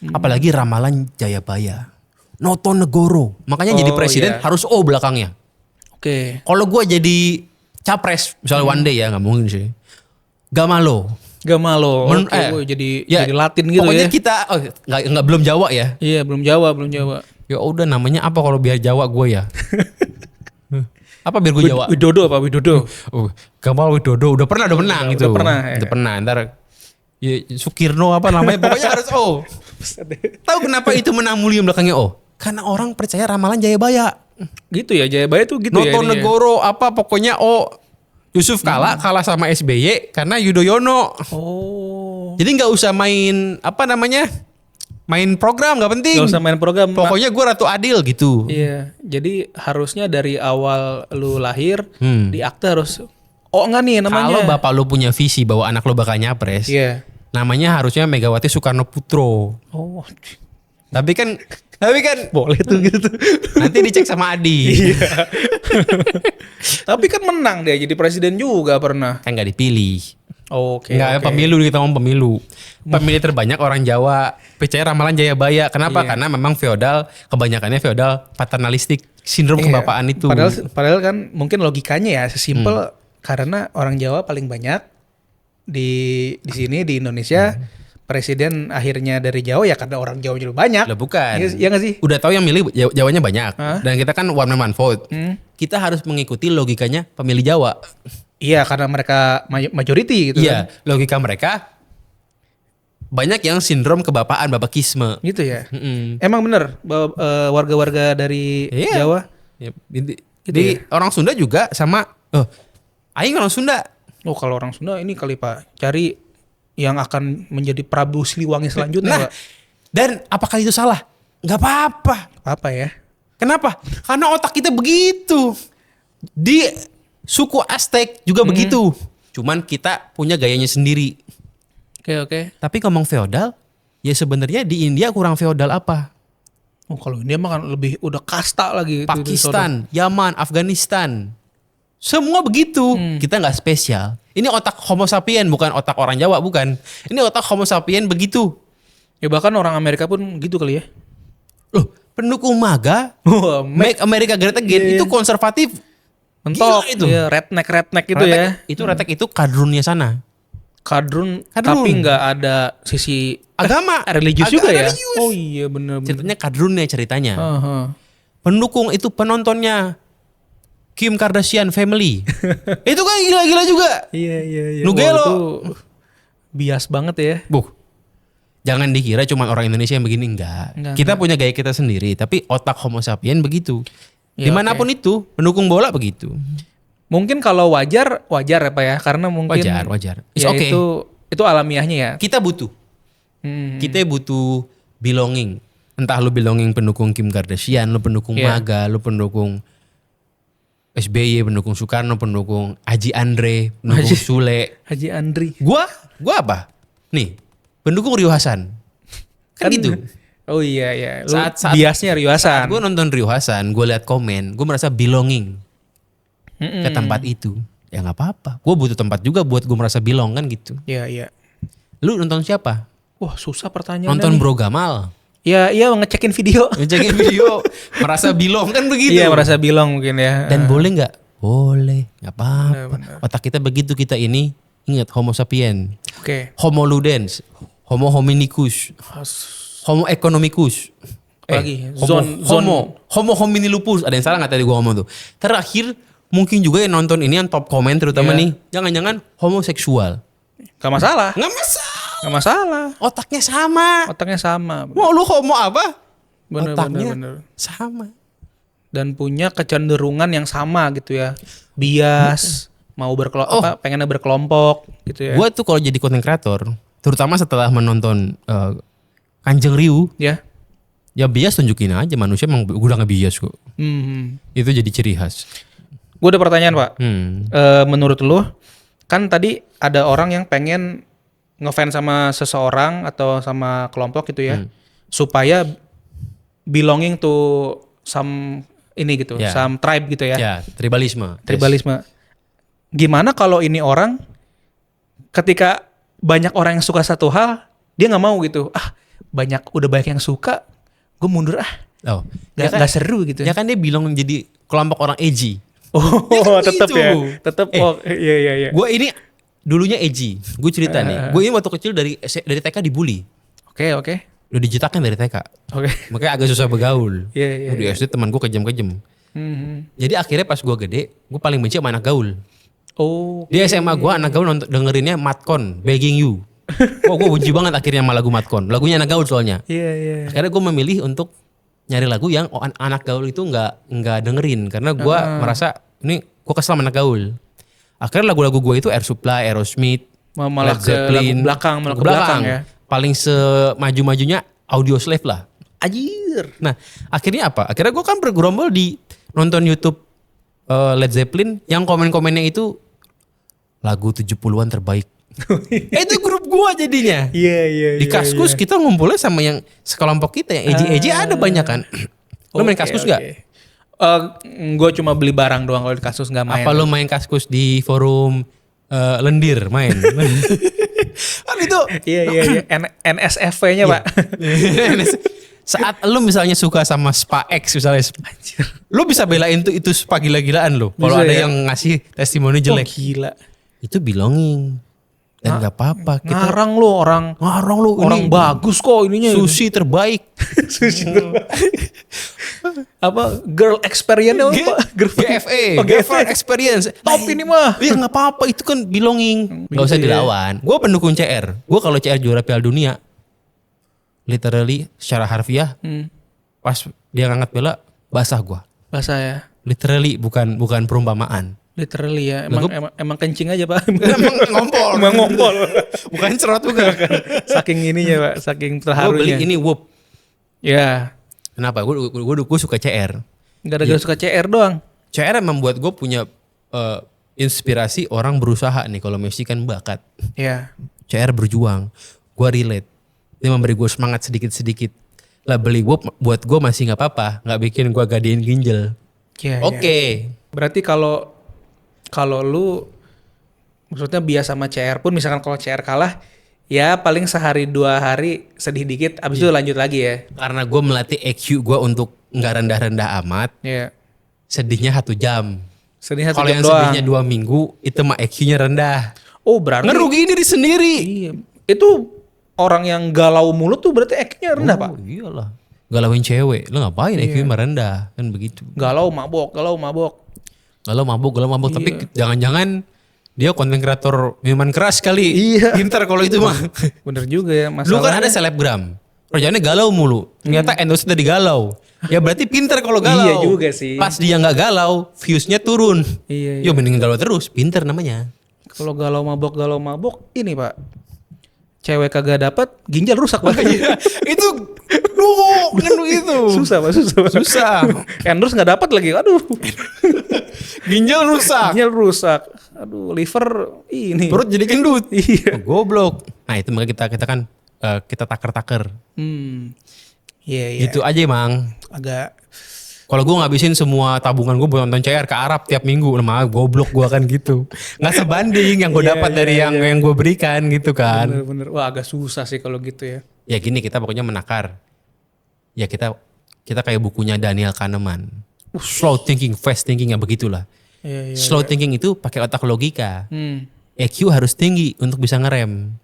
[SPEAKER 1] Apalagi ramalan Jayabaya. Noto Negoro. Makanya jadi presiden
[SPEAKER 2] iya.
[SPEAKER 1] harus O belakangnya.
[SPEAKER 2] Oke.
[SPEAKER 1] Kalau gue jadi capres, misalnya one day ya, nggak mungkin sih. Gamalo.
[SPEAKER 2] Gamalo. Oke, jadi Latin gitu
[SPEAKER 1] pokoknya
[SPEAKER 2] ya.
[SPEAKER 1] kita nggak belum Jawa ya.
[SPEAKER 2] Iya, belum Jawa.
[SPEAKER 1] Ya udah namanya apa kalau biar Jawa gue ya? Apa biar gue Jawa?
[SPEAKER 2] Widodo.
[SPEAKER 1] Oh, Gamal Widodo udah menang itu.
[SPEAKER 2] Udah pernah, ya.
[SPEAKER 1] Udah pernah. Ntar ya, Sukirno apa namanya? Pokoknya harus O. Tahu kenapa itu menang mulia belakangnya O? Karena orang percaya ramalan Jayabaya.
[SPEAKER 2] Gitu ya, Jayabaya tuh gitu ya.
[SPEAKER 1] Noto
[SPEAKER 2] ininya.
[SPEAKER 1] Negoro apa pokoknya O. Yusuf kalah sama SBY karena Yudhoyono.
[SPEAKER 2] Oh.
[SPEAKER 1] Jadi nggak usah main apa namanya? Main program nggak penting.
[SPEAKER 2] Gak usah main program.
[SPEAKER 1] Pokoknya gue Ratu Adil gitu.
[SPEAKER 2] Iya, jadi harusnya dari awal lu lahir di akte harus enggak nih
[SPEAKER 1] Kalau
[SPEAKER 2] namanya.
[SPEAKER 1] bapak lu punya visi bahwa anak lu bakal nyapres,
[SPEAKER 2] Iya.
[SPEAKER 1] Namanya harusnya Megawati Soekarno Putro.
[SPEAKER 2] Oh,
[SPEAKER 1] Tapi kan
[SPEAKER 2] boleh tuh gitu.
[SPEAKER 1] nanti dicek sama Adi.
[SPEAKER 2] Tapi kan menang dia jadi presiden juga pernah.
[SPEAKER 1] Kan nggak dipilih.
[SPEAKER 2] Oke.
[SPEAKER 1] Nggak pemilu, kita ngomong pemilu. Pemilih terbanyak orang Jawa. Percaya ramalan Jayabaya. Kenapa?
[SPEAKER 2] Iya.
[SPEAKER 1] Karena memang feodal, kebanyakannya feodal paternalistik, sindrom
[SPEAKER 2] Iya.
[SPEAKER 1] kebapaan itu.
[SPEAKER 2] Padahal kan mungkin logikanya ya sesimpel karena orang Jawa paling banyak di sini di Indonesia. Presiden akhirnya dari Jawa ya karena orang Jawa juga banyak.
[SPEAKER 1] Lah bukan.
[SPEAKER 2] Iya nggak sih?
[SPEAKER 1] Udah tahu yang milih Jawanya banyak.
[SPEAKER 2] Hah?
[SPEAKER 1] Dan kita kan one man one vote. Kita harus mengikuti logikanya pemilih Jawa.
[SPEAKER 2] Iya karena mereka majority gitu
[SPEAKER 1] Iya,
[SPEAKER 2] kan.
[SPEAKER 1] logika mereka banyak yang sindrom kebapaan, babakisme.
[SPEAKER 2] Gitu ya.
[SPEAKER 1] Mm-mm.
[SPEAKER 2] Emang bener bahwa warga-warga dari
[SPEAKER 1] Iya.
[SPEAKER 2] Jawa.
[SPEAKER 1] Ya,
[SPEAKER 2] Gitu
[SPEAKER 1] di
[SPEAKER 2] ya?
[SPEAKER 1] orang Sunda juga sama. Aing orang Sunda.
[SPEAKER 2] Oh kalau orang Sunda ini kali Pak cari yang akan menjadi Prabu Siliwangi selanjutnya
[SPEAKER 1] Nah,
[SPEAKER 2] Pak.
[SPEAKER 1] dan apakah itu salah? Nggak apa-apa.
[SPEAKER 2] Apa ya?
[SPEAKER 1] Kenapa? Karena otak kita begitu. Di suku Aztec juga begitu. Cuman kita punya gayanya sendiri.
[SPEAKER 2] Oke.
[SPEAKER 1] Tapi ngomong feodal, ya sebenarnya di India kurang feodal apa?
[SPEAKER 2] Oh kalau India mah kan lebih udah kasta lagi. itu,
[SPEAKER 1] Pakistan, Yaman, Afghanistan. Semua begitu. Kita nggak spesial. Ini otak Homo sapien, bukan otak orang Jawa, bukan. Ini otak Homo sapien begitu.
[SPEAKER 2] Ya bahkan orang Amerika pun gitu kali ya.
[SPEAKER 1] Loh, pendukung MAGA,
[SPEAKER 2] Wah,
[SPEAKER 1] Make America Great Again, itu konservatif.
[SPEAKER 2] mentok
[SPEAKER 1] Gila itu.
[SPEAKER 2] ya, redneck gitu ya.
[SPEAKER 1] Itu retek itu kadrunnya sana.
[SPEAKER 2] Kadrun,
[SPEAKER 1] Kadrun.
[SPEAKER 2] tapi nggak ada sisi
[SPEAKER 1] Agama.
[SPEAKER 2] religius
[SPEAKER 1] Agak
[SPEAKER 2] juga ya.
[SPEAKER 1] religius.
[SPEAKER 2] Oh iya bener.
[SPEAKER 1] Ceritanya kadrunnya ceritanya.
[SPEAKER 2] Aha.
[SPEAKER 1] Pendukung itu penontonnya Kim Kardashian family. Itu kan gila-gila juga.
[SPEAKER 2] Iya.
[SPEAKER 1] Nugelo.
[SPEAKER 2] Wah, itu bias banget ya.
[SPEAKER 1] Jangan dikira cuma orang Indonesia yang begini, enggak. Kita punya gaya kita sendiri, tapi otak Homo sapien begitu.
[SPEAKER 2] Ya,
[SPEAKER 1] Dimanapun itu, pendukung bola begitu.
[SPEAKER 2] Mungkin kalau wajar ya Pak ya, karena mungkin
[SPEAKER 1] Wajar. It's
[SPEAKER 2] ya
[SPEAKER 1] okay.
[SPEAKER 2] itu alamiahnya ya.
[SPEAKER 1] Kita butuh. Kita butuh belonging. Entah lu belonging pendukung Kim Kardashian, lu pendukung
[SPEAKER 2] Iya.
[SPEAKER 1] MAGA, lu pendukung SBY, pendukung Soekarno, pendukung Haji Andre, pendukung Sule.
[SPEAKER 2] Haji Andri.
[SPEAKER 1] Gua apa? Nih, pendukung Rio Hasan. Kan gitu.
[SPEAKER 2] Oh iya. Lu
[SPEAKER 1] Saat-
[SPEAKER 2] biasnya Rio Hasan.
[SPEAKER 1] Gue nonton Rio Hasan, gue liat komen, gue merasa belonging ke tempat itu. Ya nggak apa-apa. Gue butuh tempat juga buat gue merasa belong kan gitu.
[SPEAKER 2] Iya.
[SPEAKER 1] Lu nonton siapa?
[SPEAKER 2] Wah, susah pertanyaannya.
[SPEAKER 1] Nonton
[SPEAKER 2] nih.
[SPEAKER 1] Bro Gamal.
[SPEAKER 2] Iya, ngecekin video.
[SPEAKER 1] Ngecekin video, merasa belong kan begitu.
[SPEAKER 2] Iya, merasa bilang mungkin ya.
[SPEAKER 1] Dan boleh nggak? Boleh, nggak apa-apa. Otak kita begitu, kita ini ingat Homo sapien,
[SPEAKER 2] Oke.
[SPEAKER 1] Homo ludens, Homo hominicus, Homo economicus.
[SPEAKER 2] Apalagi?
[SPEAKER 1] Homo hominilupus. Ada yang salah nggak tadi gua ngomong tuh? Terakhir mungkin juga yang nonton ini yang top komen terutama
[SPEAKER 2] Iya.
[SPEAKER 1] nih, jangan-jangan homoseksual.
[SPEAKER 2] Gak masalah.
[SPEAKER 1] Nggak masalah.
[SPEAKER 2] Gak masalah.
[SPEAKER 1] Otaknya sama.
[SPEAKER 2] Otaknya sama.
[SPEAKER 1] Mau lu homo apa?
[SPEAKER 2] Bener.
[SPEAKER 1] Otaknya sama.
[SPEAKER 2] Dan punya kecenderungan yang sama gitu ya. Bias, mau pengennya berkelompok gitu ya.
[SPEAKER 1] Gua tuh kalau jadi content creator, terutama setelah menonton Kanjeng Ryu,
[SPEAKER 2] Ya.
[SPEAKER 1] ya bias tunjukin aja, manusia emang udah nggak bias kok. Itu jadi ciri khas.
[SPEAKER 2] Gue ada pertanyaan Pak.
[SPEAKER 1] Hmm.
[SPEAKER 2] Menurut lu, kan tadi ada orang yang pengen ngefans sama seseorang atau sama kelompok gitu ya, supaya belonging to some ini gitu,
[SPEAKER 1] Ya.
[SPEAKER 2] some tribe gitu ya,
[SPEAKER 1] Ya, tribalisme.
[SPEAKER 2] tribalisme. Gimana kalau ini orang ketika banyak orang yang suka satu hal, dia nggak mau gitu, udah banyak yang suka, gue mundur
[SPEAKER 1] Oh,
[SPEAKER 2] nggak seru gitu.
[SPEAKER 1] ya kan dia bilang jadi kelompok orang edgy.
[SPEAKER 2] Oh,
[SPEAKER 1] kan
[SPEAKER 2] tetap
[SPEAKER 1] gitu.
[SPEAKER 2] ya, tetap. Iya.
[SPEAKER 1] Gue ini dulunya edgy. Gue cerita nih. Gue ini waktu kecil dari TK dibully.
[SPEAKER 2] Oke.
[SPEAKER 1] Udah dijetakin dari TK.
[SPEAKER 2] Oke.
[SPEAKER 1] Makanya agak susah bergaul.
[SPEAKER 2] Iya.
[SPEAKER 1] Di SD teman gue kejam-kejam. Jadi akhirnya pas gue gede, gue paling benci sama anak gaul.
[SPEAKER 2] Oh.
[SPEAKER 1] Di SMA gue anak gaul dengerinnya Matkon, Begging You. Oh, gue benci banget akhirnya sama lagu Matkon. Lagunya anak gaul soalnya.
[SPEAKER 2] Iya.
[SPEAKER 1] Akhirnya gue memilih untuk nyari lagu yang anak gaul itu nggak dengerin karena gue merasa ini gue kesel sama anak gaul. Akhirnya lagu-lagu gue itu Air Supply, Aerosmith,
[SPEAKER 2] Malah
[SPEAKER 1] Led
[SPEAKER 2] ke
[SPEAKER 1] Zeppelin,
[SPEAKER 2] lagu belakang ya.
[SPEAKER 1] Paling semaju-majunya Audioslave lah.
[SPEAKER 2] Anjir.
[SPEAKER 1] Nah akhirnya apa? Akhirnya gue kan bergerombol di nonton YouTube Led Zeppelin yang komen-komennya itu lagu 70-an terbaik. Itu grup gua jadinya.
[SPEAKER 2] Iya.
[SPEAKER 1] Di Kaskus kita ngumpulnya sama yang sekelompok kita yang eji ada banyak kan. Lo main Kaskus gak?
[SPEAKER 2] Gue cuma beli barang doang kalau di Kaskus nggak main.
[SPEAKER 1] Apa lo main Kaskus di forum lendir main? Kan itu.
[SPEAKER 2] Iya. NSFV-nya Pak.
[SPEAKER 1] Saat lo misalnya suka sama Spa X misalnya, lo bisa belain tuh itu Spa gila-gilaan lo. Kalau ada yang ngasih testimoni jelek,
[SPEAKER 2] Gila.
[SPEAKER 1] itu belonging dan nggak apa-apa.
[SPEAKER 2] Ngarang lo orang
[SPEAKER 1] Ini
[SPEAKER 2] bagus kok ininya.
[SPEAKER 1] sushi terbaik.
[SPEAKER 2] Apa girl experience apa?
[SPEAKER 1] GFA,
[SPEAKER 2] Oh,
[SPEAKER 1] GFA experience.
[SPEAKER 2] Top ini mah.
[SPEAKER 1] Iya nggak apa-apa itu kan belonging. Gak usah dilawan. Gue pendukung CR. Gue kalau CR juara Piala Dunia, literally secara harfiah, pas dia ngangkat bola basah gue.
[SPEAKER 2] Basah ya.
[SPEAKER 1] Literally bukan perumpamaan.
[SPEAKER 2] Literally ya. Emang kencing aja Pak.
[SPEAKER 1] Emang ngompol. Bukan cerot bukan.
[SPEAKER 2] Saking ininya Pak, saking
[SPEAKER 1] Gue
[SPEAKER 2] terharunya.
[SPEAKER 1] beli ini Whoop.
[SPEAKER 2] Ya.
[SPEAKER 1] Kenapa? Gue suka CR.
[SPEAKER 2] Gara-gara suka CR doang.
[SPEAKER 1] CR emang buat gue punya inspirasi orang berusaha nih. Kalau Messi kan bakat.
[SPEAKER 2] Ya.
[SPEAKER 1] CR berjuang. Gue relate. Dia memberi gue semangat sedikit-sedikit. Lah beli gue buat gue masih nggak apa-apa. Nggak bikin gue gadein ginjal.
[SPEAKER 2] Ya,
[SPEAKER 1] Oke.
[SPEAKER 2] Berarti kalau lu maksudnya biasa sama CR pun misalkan kalau CR kalah ya paling sehari 2 hari sedih dikit abis itu lanjut lagi ya.
[SPEAKER 1] Karena gue melatih EQ gue untuk nggak rendah-rendah amat.
[SPEAKER 2] Iya.
[SPEAKER 1] Sedihnya 1 jam.
[SPEAKER 2] Sedihnya 1
[SPEAKER 1] Kalau
[SPEAKER 2] jam
[SPEAKER 1] yang
[SPEAKER 2] doang.
[SPEAKER 1] sedihnya 2 minggu itu mah EQ-nya rendah.
[SPEAKER 2] Oh berarti
[SPEAKER 1] Ngerugiin diri sendiri.
[SPEAKER 2] iya. Itu orang yang galau mulut tuh berarti EQ-nya rendah Pak.
[SPEAKER 1] Oh iyalah. Galauin cewek. Lo ngapain EQ-nya mah rendah. Kan begitu.
[SPEAKER 2] Galau mabok.
[SPEAKER 1] Galau mabuk. Tapi jangan-jangan dia konten kreator minuman keras kali.
[SPEAKER 2] Iya.
[SPEAKER 1] Pintar kalau itu mah.
[SPEAKER 2] Bener juga ya
[SPEAKER 1] Lu
[SPEAKER 2] masalahnya.
[SPEAKER 1] kan ada selebgram. Kerjaannya galau mulu. Ternyata endorse tadi galau. Ya berarti pintar kalau galau.
[SPEAKER 2] Iya juga sih.
[SPEAKER 1] Pas dia nggak galau, viewsnya turun.
[SPEAKER 2] Iya.
[SPEAKER 1] Yo mending galau terus. Pintar namanya.
[SPEAKER 2] Kalau galau mabok ini Pak. Cewek kagak dapat ginjal rusak Pak.
[SPEAKER 1] Itu itu.
[SPEAKER 2] Susah Pak.
[SPEAKER 1] Susah.
[SPEAKER 2] Endorse nggak dapat lagi. Aduh.
[SPEAKER 1] Ginjal rusak.
[SPEAKER 2] Ginjal rusak. Aduh, liver ini.
[SPEAKER 1] Perut jadi gendut.
[SPEAKER 2] Iya.
[SPEAKER 1] Oh, goblok. Nah itu makanya kita kan kita taker-taker.
[SPEAKER 2] Iya.
[SPEAKER 1] Gitu aja emang.
[SPEAKER 2] Agak
[SPEAKER 1] Kalau gue ngabisin semua tabungan gue buat nonton CR ke Arab tiap minggu, nah goblok gue kan gitu. Nggak sebanding yang gue dapat dari yang gue berikan gitu kan.
[SPEAKER 2] bener-bener. Wah agak susah sih kalau gitu ya.
[SPEAKER 1] Ya gini kita pokoknya menakar. Ya kita kayak bukunya Daniel Kahneman. Slow thinking, fast thinking ya begitulah.
[SPEAKER 2] Iya.
[SPEAKER 1] Slow thinking itu pakai otak logika.
[SPEAKER 2] Hmm.
[SPEAKER 1] EQ harus tinggi untuk bisa ngerem.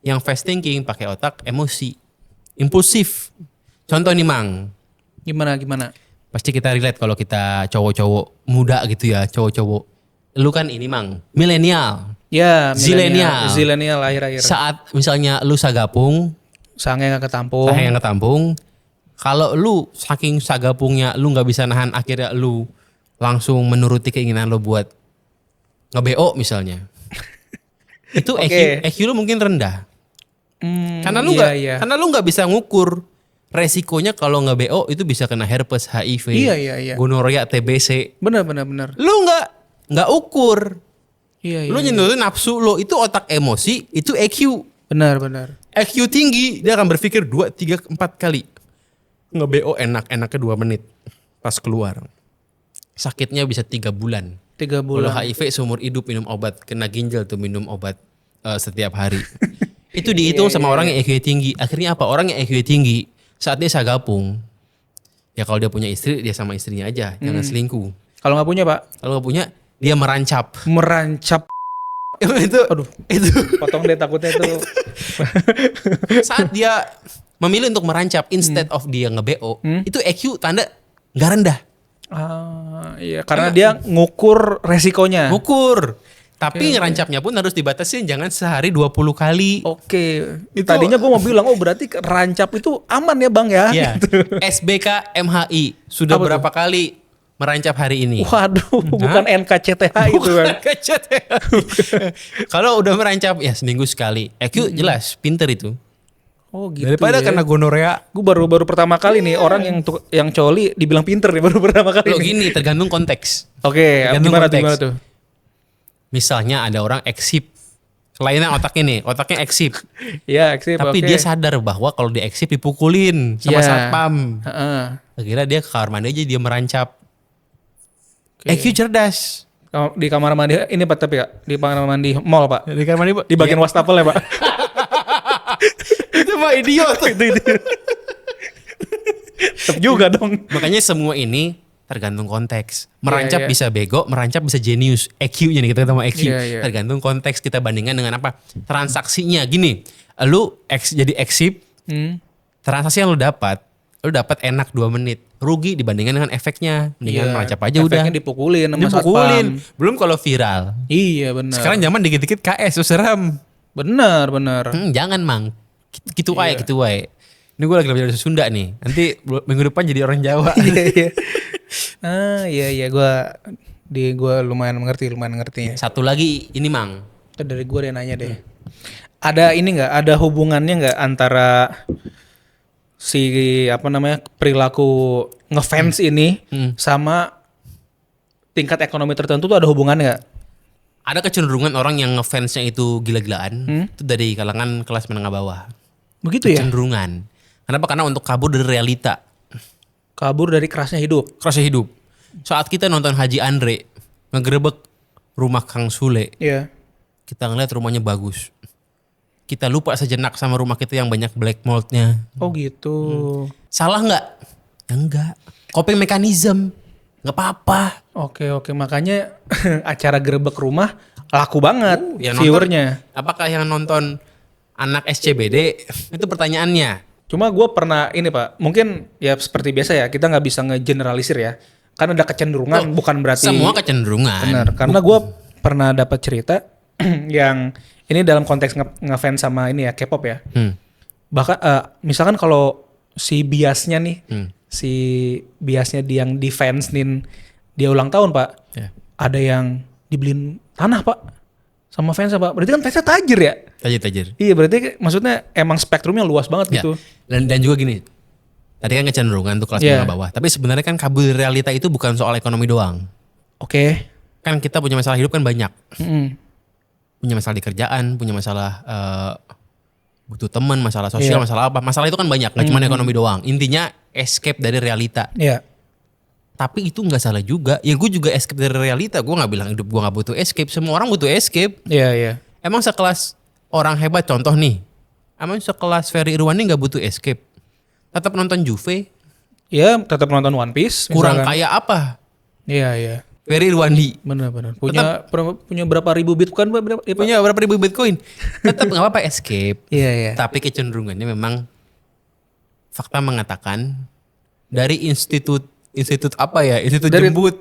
[SPEAKER 1] Yang fast thinking pakai otak emosi. Impulsif. Contoh nih Mang.
[SPEAKER 2] Gimana?
[SPEAKER 1] Pasti kita relate kalau kita cowok-cowok muda gitu ya, cowok-cowok. Lu kan ini Mang, milenial.
[SPEAKER 2] Ya,
[SPEAKER 1] Zilenial.
[SPEAKER 2] Zilenial akhir-akhir.
[SPEAKER 1] Saat misalnya lu sagapung,
[SPEAKER 2] Sange nggak ketampung.
[SPEAKER 1] yang ketampung, kalau lu saking sagapungnya lu nggak bisa nahan akhirnya lu langsung menuruti keinginan lu buat nge-BO misalnya. Itu
[SPEAKER 2] Oke.
[SPEAKER 1] EQ lu mungkin rendah. Karena lu
[SPEAKER 2] iya.
[SPEAKER 1] karena lu nggak bisa ngukur resikonya kalau nggak BO itu bisa kena herpes, HIV,
[SPEAKER 2] Iya.
[SPEAKER 1] gonorrea, TBC.
[SPEAKER 2] Bener.
[SPEAKER 1] Lu nggak ukur.
[SPEAKER 2] Iya.
[SPEAKER 1] Lu nyentuhin nafsu lo itu otak emosi, itu EQ.
[SPEAKER 2] Benar.
[SPEAKER 1] EQ tinggi dia akan berpikir 2, 3, 4 kali. Nge-BO enaknya 2 menit pas keluar. Sakitnya bisa 3 bulan.
[SPEAKER 2] 3
[SPEAKER 1] Kalau
[SPEAKER 2] bulan.
[SPEAKER 1] HIV seumur hidup minum obat, kena ginjal tuh minum obat setiap hari. Itu dihitung sama orang yang EQ tinggi. Akhirnya apa? Orang yang EQ tinggi saat dia sagapung, ya kalau dia punya istri dia sama istrinya aja, jangan selingkuh.
[SPEAKER 2] Kalau nggak punya Pak?
[SPEAKER 1] Kalau nggak punya dia merancap.
[SPEAKER 2] Itu.
[SPEAKER 1] Aduh, itu
[SPEAKER 2] Potong deh takutnya itu.
[SPEAKER 1] saat dia memilih untuk merancap instead of dia nge-BO, itu EQ tanda nggak rendah.
[SPEAKER 2] Iya, karena dia ngukur resikonya.
[SPEAKER 1] Ngukur. Tapi ngerancapnya pun harus dibatasin, jangan sehari 20 kali.
[SPEAKER 2] Oke. Tadinya gue mau bilang, oh berarti rancap itu aman ya Bang ya?
[SPEAKER 1] Iya.
[SPEAKER 2] Gitu.
[SPEAKER 1] SBK MHI sudah
[SPEAKER 2] Apa
[SPEAKER 1] berapa kali merancap hari ini?
[SPEAKER 2] Waduh, bukan NKCTH itu kan.
[SPEAKER 1] Kalau udah merancap ya seminggu sekali. EQ jelas, pinter itu.
[SPEAKER 2] Oh gitu.
[SPEAKER 1] Daripada
[SPEAKER 2] ya.
[SPEAKER 1] kena gonorea.
[SPEAKER 2] Gue baru pertama kali nih orang yang coli dibilang pinter nih baru pertama kali.
[SPEAKER 1] Lo
[SPEAKER 2] nih.
[SPEAKER 1] gini, tergantung konteks.
[SPEAKER 2] Oke,
[SPEAKER 1] Tergantung
[SPEAKER 2] gimana
[SPEAKER 1] konteks.
[SPEAKER 2] tuh?
[SPEAKER 1] Misalnya ada orang eksip Kelainan otaknya nih, otaknya eksip.
[SPEAKER 2] Iya, eksip.
[SPEAKER 1] Tapi
[SPEAKER 2] oke.
[SPEAKER 1] dia sadar bahwa kalau di eksip dipukulin sama
[SPEAKER 2] Iya.
[SPEAKER 1] satpam.
[SPEAKER 2] Heeh.
[SPEAKER 1] Akhirnya dia ke kamar mandi aja dia merancap. EQ cerdas.
[SPEAKER 2] Di kamar mandi ini Pak, tapi Kak, di kamar mandi mall Pak.
[SPEAKER 1] Di kamar mandi
[SPEAKER 2] Di bagian wastafel ya Pak.
[SPEAKER 1] itu mah idiot.
[SPEAKER 2] Itu. Tetep juga dong.
[SPEAKER 1] Makanya semua ini tergantung konteks. Merancap
[SPEAKER 2] Iya.
[SPEAKER 1] bisa bego, merancap bisa jenius. EQ-nya nih kita ketemu EQ.
[SPEAKER 2] Iya.
[SPEAKER 1] Tergantung konteks kita bandingkan dengan apa? Transaksinya gini. Lu jadi eksip, transaksi yang lu dapat enak 2 menit. Rugi dibandingkan dengan efeknya. Mendingan merancap aja udah.
[SPEAKER 2] Efeknya dipukulin sama
[SPEAKER 1] Dipukulin.
[SPEAKER 2] satpam.
[SPEAKER 1] Belum kalau viral.
[SPEAKER 2] Iya benar.
[SPEAKER 1] Sekarang zaman dikit-dikit KS tuh serem.
[SPEAKER 2] Benar.
[SPEAKER 1] Jangan mang. Gitu wae, gitu wae. Ini gue lagi belajar Sunda nih. Nanti minggu depan jadi orang Jawa.
[SPEAKER 2] Iya. Gue lumayan ngerti.
[SPEAKER 1] Satu lagi ini mang.
[SPEAKER 2] Dari gue dia nanya deh. Ada ini nggak? Ada hubungannya nggak antara si perilaku ngefans ini sama tingkat ekonomi tertentu tuh ada hubungannya nggak?
[SPEAKER 1] Ada kecenderungan orang yang ngefansnya itu gila-gilaan. Itu dari kalangan kelas menengah bawah.
[SPEAKER 2] Begitu ya?
[SPEAKER 1] Kecenderungan. Kenapa? Karena untuk kabur dari realita.
[SPEAKER 2] Kabur dari kerasnya hidup.
[SPEAKER 1] Kerasnya hidup. Saat kita nonton Haji Andre ngegerebek rumah Kang Sule.
[SPEAKER 2] Iya.
[SPEAKER 1] Kita ngeliat rumahnya bagus. Kita lupa sejenak sama rumah kita yang banyak black moldnya.
[SPEAKER 2] Oh gitu.
[SPEAKER 1] Salah nggak? Ya enggak. Coping mechanism. Nggak apa-apa.
[SPEAKER 2] Oke. Makanya acara gerebek rumah laku banget
[SPEAKER 1] yang
[SPEAKER 2] viewernya.
[SPEAKER 1] Apakah yang nonton anak SCBD? Itu pertanyaannya.
[SPEAKER 2] Cuma gue pernah ini Pak, mungkin ya seperti biasa ya, kita nggak bisa ngegeneralisir ya. Kan ada kecenderungan, bukan berarti.
[SPEAKER 1] Semua kecenderungan.
[SPEAKER 2] Benar, karena gue pernah dapat cerita yang ini dalam konteks ngefans sama ini ya K-pop ya. Bahkan misalkan kalau si biasnya nih, si biasnya yang di fans nih dia ulang tahun Pak, ada yang dibeliin tanah Pak sama fansnya Pak. Berarti kan fansnya tajir ya?
[SPEAKER 1] Tajir.
[SPEAKER 2] Iya berarti maksudnya emang spektrumnya luas banget gitu.
[SPEAKER 1] Dan juga gini. Tadi kan kecenderungan tuh kelas menengah bawah. Tapi sebenarnya kan kabur realita itu bukan soal ekonomi doang.
[SPEAKER 2] Oke.
[SPEAKER 1] Kan kita punya masalah hidup kan banyak.
[SPEAKER 2] Mm-mm.
[SPEAKER 1] Punya masalah di kerjaan, punya masalah butuh teman, masalah sosial, masalah apa. Masalah itu kan banyak, gak cuma ekonomi doang. Intinya escape dari realita.
[SPEAKER 2] Iya.
[SPEAKER 1] Tapi itu gak salah juga. Ya gue juga escape dari realita. Gue gak bilang hidup gue gak butuh escape. Semua orang butuh escape.
[SPEAKER 2] Iya.
[SPEAKER 1] Emang sekelas orang hebat, contoh nih. Emang sekelas Ferry Irwani gak butuh escape. Tetap nonton Juve.
[SPEAKER 2] Iya, tetap nonton One Piece.
[SPEAKER 1] Kurang
[SPEAKER 2] misalkan.
[SPEAKER 1] kaya apa?
[SPEAKER 2] Iya.
[SPEAKER 1] Ferry Irwandi.
[SPEAKER 2] Benar. Punya berapa ribu Bitcoin Pak? Berapa?
[SPEAKER 1] Punya berapa ribu Bitcoin. Tetap gak apa-apa escape.
[SPEAKER 2] Iya.
[SPEAKER 1] Tapi kecenderungannya memang fakta mengatakan dari institut apa ya? Institut
[SPEAKER 2] Dari-
[SPEAKER 1] jembut.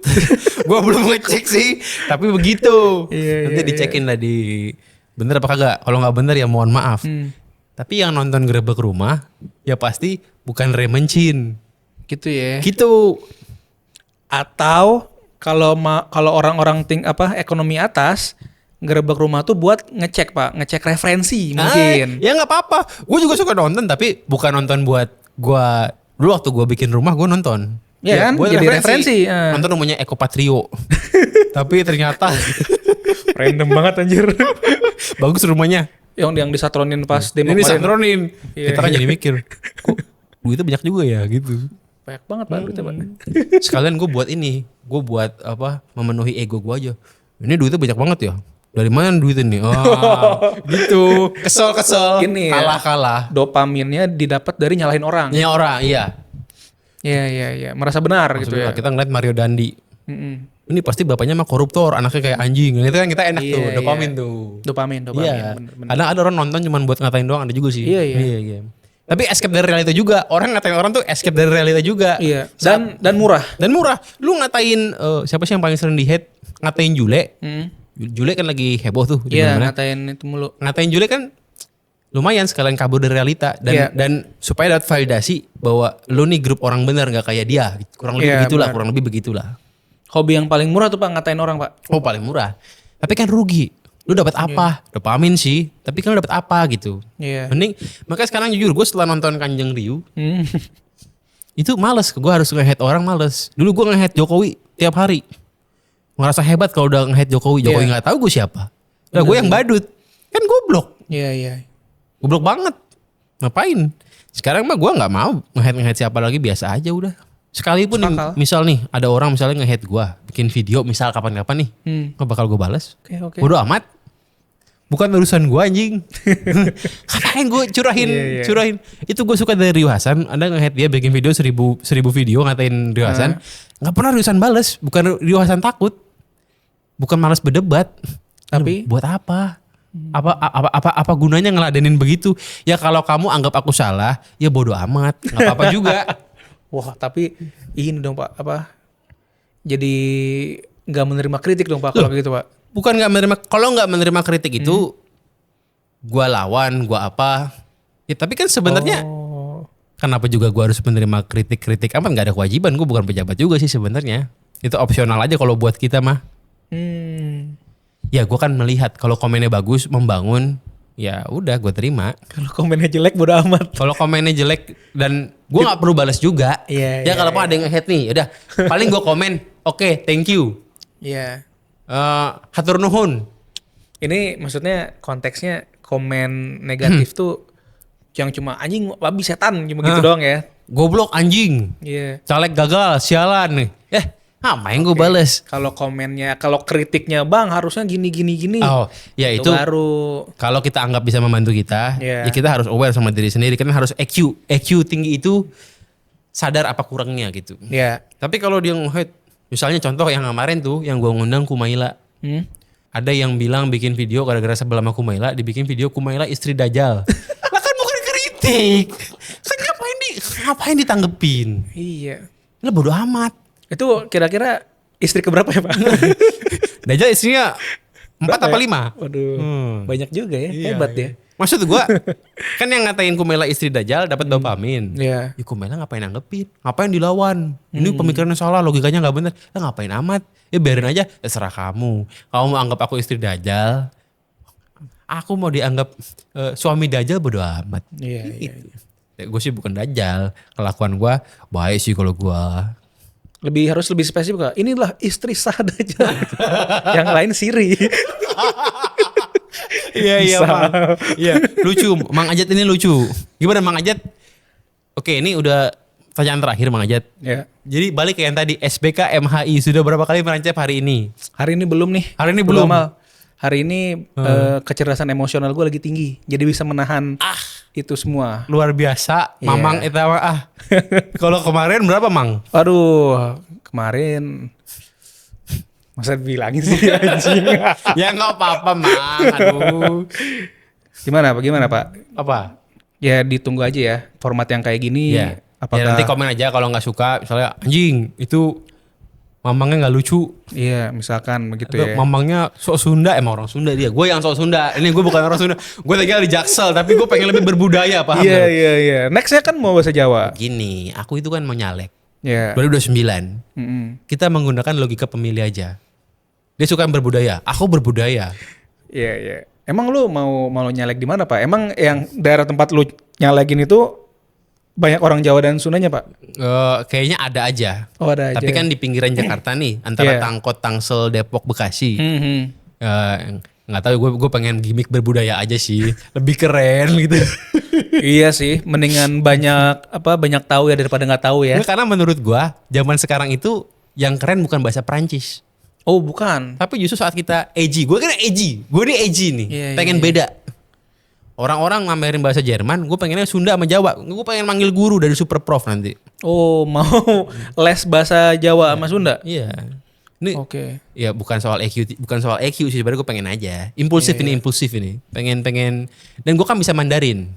[SPEAKER 1] Gua belum ngecek sih, tapi begitu. Nanti dicekin lah di bener apa kagak. Kalau nggak bener ya mohon maaf. Tapi yang nonton gerebek rumah ya pasti bukan remencin.
[SPEAKER 2] Gitu ya.
[SPEAKER 1] Gitu.
[SPEAKER 2] Atau kalau orang-orang ekonomi atas gerebek rumah tuh buat ngecek Pak, ngecek referensi mungkin.
[SPEAKER 1] Ya nggak apa-apa. Gue juga suka nonton tapi bukan nonton buat gua. Dulu waktu gua bikin rumah gua nonton.
[SPEAKER 2] Iya kan?
[SPEAKER 1] buat
[SPEAKER 2] Jadi referensi.
[SPEAKER 1] Nonton rumahnya Eko Patrio. Tapi ternyata
[SPEAKER 2] Random banget anjir.
[SPEAKER 1] bagus rumahnya.
[SPEAKER 2] yang disatronin pas demo
[SPEAKER 1] Ini
[SPEAKER 2] kemarin.
[SPEAKER 1] satronin.
[SPEAKER 2] Iya.
[SPEAKER 1] Kita kan jadi mikir, kok duitnya banyak juga ya gitu.
[SPEAKER 2] Banyak banget Pak duitnya Pak.
[SPEAKER 1] Sekalian gue buat ini, gue buat apa? Memenuhi ego gue aja. Ini duitnya banyak banget ya. Dari mana duitnya nih? Gitu. Kesel.
[SPEAKER 2] Gini ya.
[SPEAKER 1] Kalah.
[SPEAKER 2] Dopaminnya didapat dari nyalahin orang.
[SPEAKER 1] Ini orang, iya.
[SPEAKER 2] Iya. Merasa benar gitu ya.
[SPEAKER 1] Maksudnya kita ngeliat Mario Dandi.
[SPEAKER 2] Mm-mm.
[SPEAKER 1] Ini pasti bapaknya mah koruptor, anaknya kayak anjing. Itu kan kita enak tuh,
[SPEAKER 2] Iya,
[SPEAKER 1] dopamin
[SPEAKER 2] iya.
[SPEAKER 1] tuh.
[SPEAKER 2] Dopamin.
[SPEAKER 1] Iya.
[SPEAKER 2] Bener.
[SPEAKER 1] Kadang ada orang nonton cuma buat ngatain doang, ada juga sih.
[SPEAKER 2] Iya.
[SPEAKER 1] Tapi escape dari realita juga. Orang ngatain orang tuh escape dari realita juga.
[SPEAKER 2] Iya. Dan murah.
[SPEAKER 1] Dan murah. Lu ngatain siapa sih yang paling sering di hate? Ngatain Jule. Jule kan lagi heboh tuh di
[SPEAKER 2] Iya,
[SPEAKER 1] mana-mana.
[SPEAKER 2] ngatain itu mulu.
[SPEAKER 1] Ngatain Jule kan lumayan sekalian kabur dari realita dan
[SPEAKER 2] Iya.
[SPEAKER 1] dan supaya dapat validasi bahwa lu nih grup orang benar nggak kayak dia. Kurang lebih
[SPEAKER 2] Iya,
[SPEAKER 1] begitulah.
[SPEAKER 2] Hobi yang paling murah tuh Pak ngatain orang Pak.
[SPEAKER 1] Oh, paling murah. Tapi kan rugi. Lu dapat apa? Dopamin sih, tapi kan lu dapat apa gitu.
[SPEAKER 2] Iya.
[SPEAKER 1] Mending makanya sekarang jujur gue setelah nonton Kanjeng Ryu
[SPEAKER 2] Hmm.
[SPEAKER 1] itu males, gue harus nge-hate orang males. Dulu gue nge-hate Jokowi tiap hari. Ngerasa hebat kalau udah nge-hate Jokowi. Jokowi nggak tahu gue siapa. Lah gue yang badut. Kan goblok.
[SPEAKER 2] Iya.
[SPEAKER 1] Goblok banget. Ngapain? Sekarang mah gue nggak mau nge-hate siapa lagi, biasa aja udah. Sekalipun nih, misal nih ada orang misalnya nge-hate gue, bikin video misal kapan-kapan nih, gue bakal gue balas.
[SPEAKER 2] Oke.
[SPEAKER 1] Bodoh amat. Bukan urusan gue anjing. Ngapain gue curahin. Itu gue suka dari Rio Hasan. Ada nge-hate dia bikin video 1000 video ngatain Rio Hasan. Gak pernah Rio Hasan bales. Bukan Rio Hasan takut. Bukan malas berdebat.
[SPEAKER 2] Tapi
[SPEAKER 1] buat apa? Apa gunanya ngeladenin begitu? Ya kalau kamu anggap aku salah, ya bodoh amat. Gak apa-apa juga.
[SPEAKER 2] wah, tapi ini dong Pak, jadi nggak menerima kritik dong Pak kalau gitu Pak.
[SPEAKER 1] Bukan nggak menerima, kalau nggak menerima kritik itu, gua lawan, gua apa? Ya tapi kan sebenarnya, kenapa juga gua harus menerima kritik-kritik? Amat nggak ada kewajiban, gua bukan pejabat juga sih sebenarnya. Itu opsional aja kalau buat kita mah. Ya gua kan melihat kalau komennya bagus, membangun, ya udah gua terima.
[SPEAKER 2] Kalau komennya jelek bodo amat.
[SPEAKER 1] Kalau komennya jelek dan gua nggak perlu balas juga. Ya kalau ada yang nge-hate nih, udah paling gua komen, oke, thank you.
[SPEAKER 2] Iya.
[SPEAKER 1] Hatur nuhun.
[SPEAKER 2] Ini maksudnya konteksnya komen negatif tuh yang cuma anjing babi setan cuma gitu doang ya.
[SPEAKER 1] Goblok anjing.
[SPEAKER 2] Iya.
[SPEAKER 1] Caleg gagal, sialan nih. Ngapain gue bales?
[SPEAKER 2] Kalau komennya, kalau kritiknya bang harusnya gini.
[SPEAKER 1] Oh, ya itu
[SPEAKER 2] baru.
[SPEAKER 1] Kalau kita anggap bisa membantu kita, ya kita harus aware sama diri sendiri. Kan harus EQ tinggi itu sadar apa kurangnya gitu.
[SPEAKER 2] Iya.
[SPEAKER 1] Tapi kalau dia nge-hate, misalnya contoh yang kemarin tuh, yang gue ngundang Kumaila. Ada yang bilang bikin video gara-gara sebelah sama Kumaila, dibikin video Kumaila istri Dajjal. Lah kan bukan kritik. Kan ngapain ditanggepin?
[SPEAKER 2] Iya.
[SPEAKER 1] Lah bodo amat.
[SPEAKER 2] Itu kira-kira istri keberapa ya Pak?
[SPEAKER 1] Dajjal istrinya 4 apa 5?
[SPEAKER 2] Waduh, banyak juga ya, hebat ya.
[SPEAKER 1] Maksud gue, kan yang ngatain Kumaila istri Dajjal dapat dopamin.
[SPEAKER 2] Iya.
[SPEAKER 1] Ya Kumaila ngapain nanggepin? Ngapain dilawan? Ini pemikirannya salah, logikanya nggak bener. Ngapain amat? Ya biarin aja, terserah kamu. Kamu mau anggap aku istri Dajjal, aku mau dianggap suami Dajjal bodo amat.
[SPEAKER 2] Iya.
[SPEAKER 1] Gue sih bukan Dajjal. Kelakuan gue baik sih kalau gue.
[SPEAKER 2] Harus lebih spesifik Kak. Inilah istri sah Dajjal. Yang lain Siri.
[SPEAKER 1] Iya Mang. Iya, lucu. Mang Ajat ini lucu. Gimana Mang Ajat? Oke, ini udah pertanyaan terakhir Mang Ajat.
[SPEAKER 2] Ya.
[SPEAKER 1] Jadi balik ke yang tadi, SBK MHI sudah berapa kali merancap hari ini?
[SPEAKER 2] Hari ini belum nih.
[SPEAKER 1] Hari ini belum.
[SPEAKER 2] Hari ini kecerdasan emosional gue lagi tinggi. Jadi bisa menahan itu semua.
[SPEAKER 1] Luar biasa. Mamang etawa Kalau kemarin berapa Mang?
[SPEAKER 2] Aduh, kemarin masa bilangin sih anjing.
[SPEAKER 1] Ya nggak apa-apa Mang. Aduh.
[SPEAKER 2] Gimana Pak?
[SPEAKER 1] Apa?
[SPEAKER 2] Ya ditunggu aja ya format yang kayak gini.
[SPEAKER 1] Ya.
[SPEAKER 2] Apakah...
[SPEAKER 1] Ya nanti komen aja kalau nggak suka. Misalnya anjing itu mamangnya nggak lucu.
[SPEAKER 2] Iya misalkan begitu ya.
[SPEAKER 1] Mamangnya sok Sunda, emang orang Sunda dia. Gue yang sok Sunda. Ini gue bukan orang Sunda. Gue tinggal di Jaksel tapi gue pengen lebih berbudaya, paham?
[SPEAKER 2] Iya. Nextnya kan mau bahasa Jawa.
[SPEAKER 1] Gini, aku itu kan mau nyalek.
[SPEAKER 2] Iya.
[SPEAKER 1] 2029. Kita menggunakan logika pemilih aja. Dia suka yang berbudaya. Aku berbudaya.
[SPEAKER 2] Iya. Emang lu mau nyalek di mana Pak? Emang yang daerah tempat lu nyalekin itu banyak orang Jawa dan Sundanya Pak?
[SPEAKER 1] Kayaknya ada aja.
[SPEAKER 2] Oh ada aja.
[SPEAKER 1] Tapi kan di pinggiran Jakarta nih, antara Tangkot, Tangsel, Depok, Bekasi. Nggak tahu, gue pengen gimmick berbudaya aja sih, lebih keren gitu.
[SPEAKER 2] Iya sih, mendingan banyak tahu ya daripada nggak tahu ya.
[SPEAKER 1] Karena menurut gue, zaman sekarang itu yang keren bukan bahasa Perancis.
[SPEAKER 2] Oh bukan.
[SPEAKER 1] Tapi justru saat kita edgy, gue kira edgy, gue ini edgy nih, pengen beda. Orang-orang ngamerin bahasa Jerman, gue pengennya Sunda sama Jawa. Gue pengen manggil guru dari Super Prof nanti.
[SPEAKER 2] Oh, mau les bahasa Jawa sama Sunda?
[SPEAKER 1] Iya. Ini ya bukan soal EQ sih, sebenarnya gue pengen aja. Impulsif ini. Pengen dan gue kan bisa Mandarin.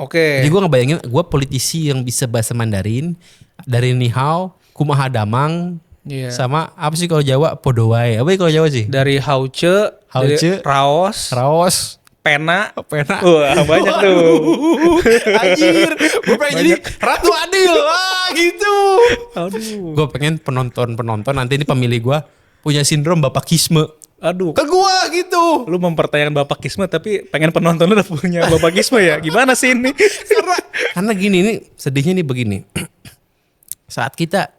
[SPEAKER 2] Oke.
[SPEAKER 1] Jadi gue ngebayangin gue politisi yang bisa bahasa Mandarin dari ni hao, kumaha damang, sama apa sih kalau Jawa podowai. Apa kalau Jawa sih?
[SPEAKER 2] Dari hauce, raos. Pena. Wah banyak tuh.
[SPEAKER 1] Anjir, gue pengen jadi Ratu Adil. Gitu.
[SPEAKER 2] Aduh.
[SPEAKER 1] Gue pengen penonton nanti ini pemilih gue punya sindrom bapakisme.
[SPEAKER 2] Aduh.
[SPEAKER 1] Ke gue gitu.
[SPEAKER 2] Lu mempertanyakan bapakisme tapi pengen penonton lu udah punya bapakisme ya? Gimana sih ini?
[SPEAKER 1] Karena gini, ini sedihnya nih begini. Saat kita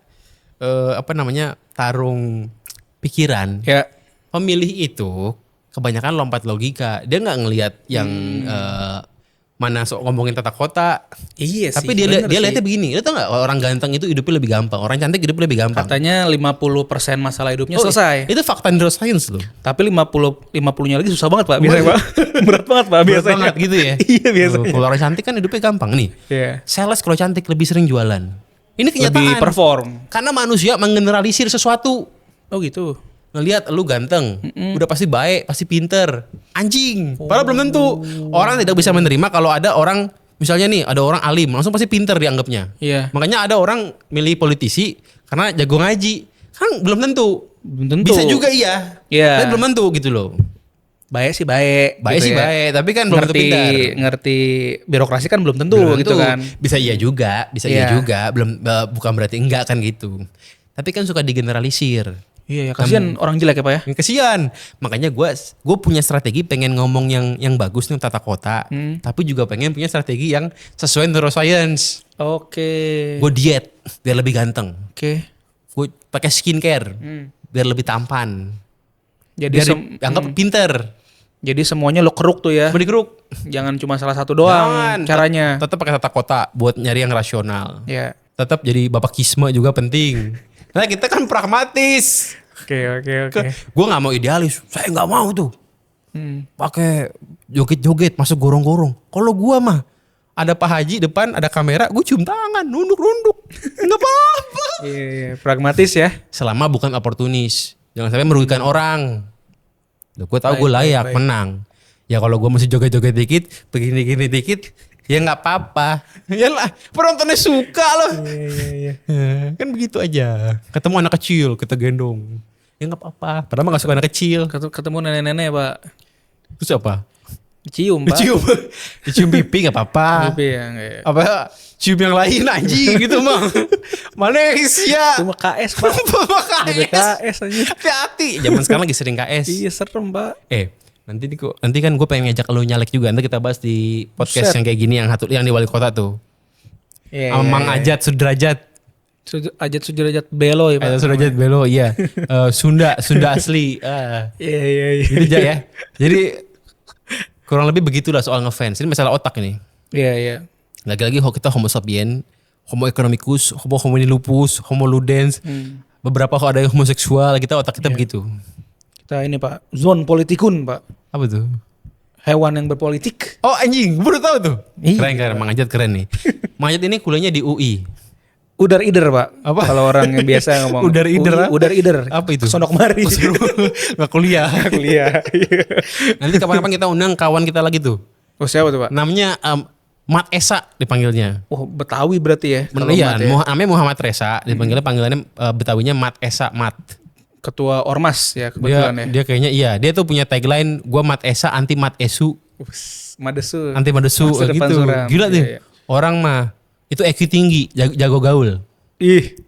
[SPEAKER 1] tarung pikiran.
[SPEAKER 2] Ya.
[SPEAKER 1] Pemilih itu kebanyakan lompat logika. Dia nggak ngelihat yang mana sok ngomongin tata kota.
[SPEAKER 2] Iya
[SPEAKER 1] Tapi
[SPEAKER 2] sih.
[SPEAKER 1] dia
[SPEAKER 2] bener sih.
[SPEAKER 1] lihatnya begini. Lu tau nggak orang ganteng itu hidupnya lebih gampang, orang cantik hidupnya lebih gampang.
[SPEAKER 2] Katanya 50% masalah hidupnya
[SPEAKER 1] Oh,
[SPEAKER 2] selesai.
[SPEAKER 1] Itu fakta neuroscience loh.
[SPEAKER 2] Tapi 50-nya lagi susah banget, Pak. Biasanya, Pak. Berat banget, Pak,
[SPEAKER 1] Berat
[SPEAKER 2] biasanya.
[SPEAKER 1] banget gitu ya.
[SPEAKER 2] Iya, biasanya.
[SPEAKER 1] Kalau orang cantik kan hidupnya gampang nih.
[SPEAKER 2] Iya.
[SPEAKER 1] Sales kalau cantik lebih sering jualan. Ini kenyataan.
[SPEAKER 2] Lebih perform.
[SPEAKER 1] Karena manusia menggeneralisir sesuatu.
[SPEAKER 2] Oh gitu.
[SPEAKER 1] Ngelihat lu ganteng, udah pasti baik, pasti pinter. Anjing. Padahal belum tentu. Orang tidak bisa menerima kalau ada orang, misalnya nih ada orang alim, langsung pasti pinter dianggapnya.
[SPEAKER 2] Iya.
[SPEAKER 1] Makanya ada orang milih politisi karena jago ngaji. Kan belum tentu.
[SPEAKER 2] Belum tentu.
[SPEAKER 1] Bisa juga iya.
[SPEAKER 2] Iya.
[SPEAKER 1] Tapi belum tentu gitu loh.
[SPEAKER 2] Baik sih baik.
[SPEAKER 1] Baik
[SPEAKER 2] gitu
[SPEAKER 1] sih
[SPEAKER 2] ya.
[SPEAKER 1] baik, tapi kan belum tentu pintar.
[SPEAKER 2] Ngerti birokrasi kan belum tentu
[SPEAKER 1] Belum
[SPEAKER 2] gitu
[SPEAKER 1] tentu.
[SPEAKER 2] kan.
[SPEAKER 1] Bisa iya juga, bisa
[SPEAKER 2] Iya.
[SPEAKER 1] iya juga. Belum bukan berarti enggak kan gitu. Tapi kan suka digeneralisir.
[SPEAKER 2] Iya ya, kasihan orang jelek ya, Pak ya.
[SPEAKER 1] Yang kesian. Makanya gue punya strategi pengen ngomong yang bagus nih tata kota, tapi juga pengen punya strategi yang sesuai neuroscience.
[SPEAKER 2] Oke.
[SPEAKER 1] Gue diet biar lebih ganteng.
[SPEAKER 2] Oke.
[SPEAKER 1] Gue pakai skincare biar lebih tampan.
[SPEAKER 2] Jadi
[SPEAKER 1] Biar dianggap pinter.
[SPEAKER 2] jadi semuanya lo keruk tuh ya.
[SPEAKER 1] Beli keruk.
[SPEAKER 2] Jangan cuma salah satu doang caranya.
[SPEAKER 1] Tetap pakai tata kota buat nyari yang rasional.
[SPEAKER 2] Ya.
[SPEAKER 1] Tetap jadi bapak kisme juga penting. Nah kita kan pragmatis.
[SPEAKER 2] Oke.
[SPEAKER 1] Gue nggak mau idealis. Saya nggak mau tuh.
[SPEAKER 2] Hmm.
[SPEAKER 1] Pakai joget-joget masuk gorong-gorong. Kalau gue mah ada Pak Haji depan ada kamera, gue cium tangan, nunduk-nunduk. Nggak apa-apa.
[SPEAKER 2] Iya, pragmatis ya.
[SPEAKER 1] Selama bukan oportunis. Jangan sampai merugikan orang. Gue tahu gue layak menang. Ya kalau gue masih joget-joget dikit, begini-gini dikit, ya nggak apa-apa. Ya lah, penontonnya suka loh.
[SPEAKER 2] Iya.
[SPEAKER 1] Kan begitu aja. Ketemu anak kecil, kita gendong. Ya nggak apa-apa. Padahal mah nggak suka anak kecil.
[SPEAKER 2] Ketemu nenek-nenek, Pak.
[SPEAKER 1] Terus apa?
[SPEAKER 2] Cium, Pak.
[SPEAKER 1] Dicium, dicium pipi nggak apa-apa.
[SPEAKER 2] Tapi ya enggak.
[SPEAKER 1] Apa cium yang lain anjing gitu mah. Malaysia.
[SPEAKER 2] Cuma KS, Pak. Ada KS aja.
[SPEAKER 1] Hati-hati. Zaman sekarang lagi sering KS.
[SPEAKER 2] Iya, serem, Pak.
[SPEAKER 1] Nanti kan gue pengen ngajak lu nyalek juga. Nanti kita bahas di podcast
[SPEAKER 2] Buset.
[SPEAKER 1] yang kayak gini yang di wali kota tuh.
[SPEAKER 2] Iya.
[SPEAKER 1] Sama Mang Ajat Sudrajat.
[SPEAKER 2] Ajat Sudrajat Belo ya, Pak.
[SPEAKER 1] Ajat Sudrajat Belo, iya. Sunda asli.
[SPEAKER 2] Iya.
[SPEAKER 1] Gitu aja ya. Jadi kurang lebih begitulah soal ngefans. Ini masalah otak ini.
[SPEAKER 2] Iya.
[SPEAKER 1] Lagi-lagi kita homo sapien, homo economicus, homo hominilupus, homo ludens. Beberapa kok ada yang homoseksual, otak kita begitu.
[SPEAKER 2] Kita ini, Pak, zon politikun, Pak.
[SPEAKER 1] Apa tuh?
[SPEAKER 2] Hewan yang berpolitik.
[SPEAKER 1] Oh anjing, baru tahu tuh.
[SPEAKER 2] Iya.
[SPEAKER 1] Keren, Mang Ajat keren nih. Mang Ajat ini kuliahnya di UI.
[SPEAKER 2] Udar ider, Pak.
[SPEAKER 1] Apa?
[SPEAKER 2] Kalau orang yang biasa ngomong.
[SPEAKER 1] Udar ider apa?
[SPEAKER 2] Udar ider.
[SPEAKER 1] Apa itu?
[SPEAKER 2] Sonok mari.
[SPEAKER 1] Nggak kuliah.
[SPEAKER 2] Kuliah.
[SPEAKER 1] Nanti kapan-kapan kita undang kawan kita lagi tuh.
[SPEAKER 2] Oh, siapa tuh, Pak?
[SPEAKER 1] Namanya Mat Esa dipanggilnya.
[SPEAKER 2] Oh, Betawi berarti ya. Kalau
[SPEAKER 1] Iya,
[SPEAKER 2] Mat ya.
[SPEAKER 1] namanya Muhammad Resa. Panggilannya Betawinya Mat Esa Mat.
[SPEAKER 2] Ketua Ormas ya
[SPEAKER 1] Dia,
[SPEAKER 2] kebetulan ya.
[SPEAKER 1] dia kayaknya iya. Dia tuh punya tagline, gua Mat Esa anti Mat Esu.
[SPEAKER 2] Madesu.
[SPEAKER 1] Anti Madesu
[SPEAKER 2] Masa depan
[SPEAKER 1] gitu.
[SPEAKER 2] suram.
[SPEAKER 1] Gila tuh.
[SPEAKER 2] Iya.
[SPEAKER 1] Orang mah itu IQ tinggi, jago gaul.
[SPEAKER 2] Ih.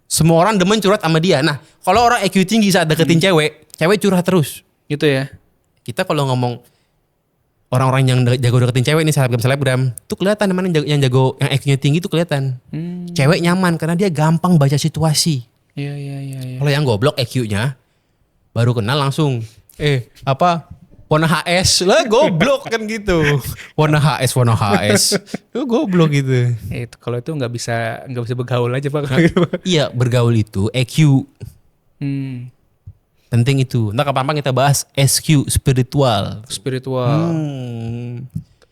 [SPEAKER 1] Semua orang demen curhat sama dia. Nah, kalau orang IQ tinggi saat deketin cewek curhat terus.
[SPEAKER 2] Gitu ya.
[SPEAKER 1] Kita kalau ngomong orang-orang yang jago deketin cewek nih selebgram tuh kelihatan mana yang jago yang IQ-nya tinggi tuh kelihatan. Cewek nyaman karena dia gampang baca situasi.
[SPEAKER 2] Iya.
[SPEAKER 1] Kalau yang goblok IQ-nya baru kenal langsung Wana HS lah goblok kan gitu. Wana HS. Itu goblok gitu.
[SPEAKER 2] Itu kalau itu nggak bisa bergaul aja, Pak.
[SPEAKER 1] Iya, bergaul itu EQ. Penting itu. Nah, kapan-kapan kita bahas SQ, spiritual.
[SPEAKER 2] Spiritual.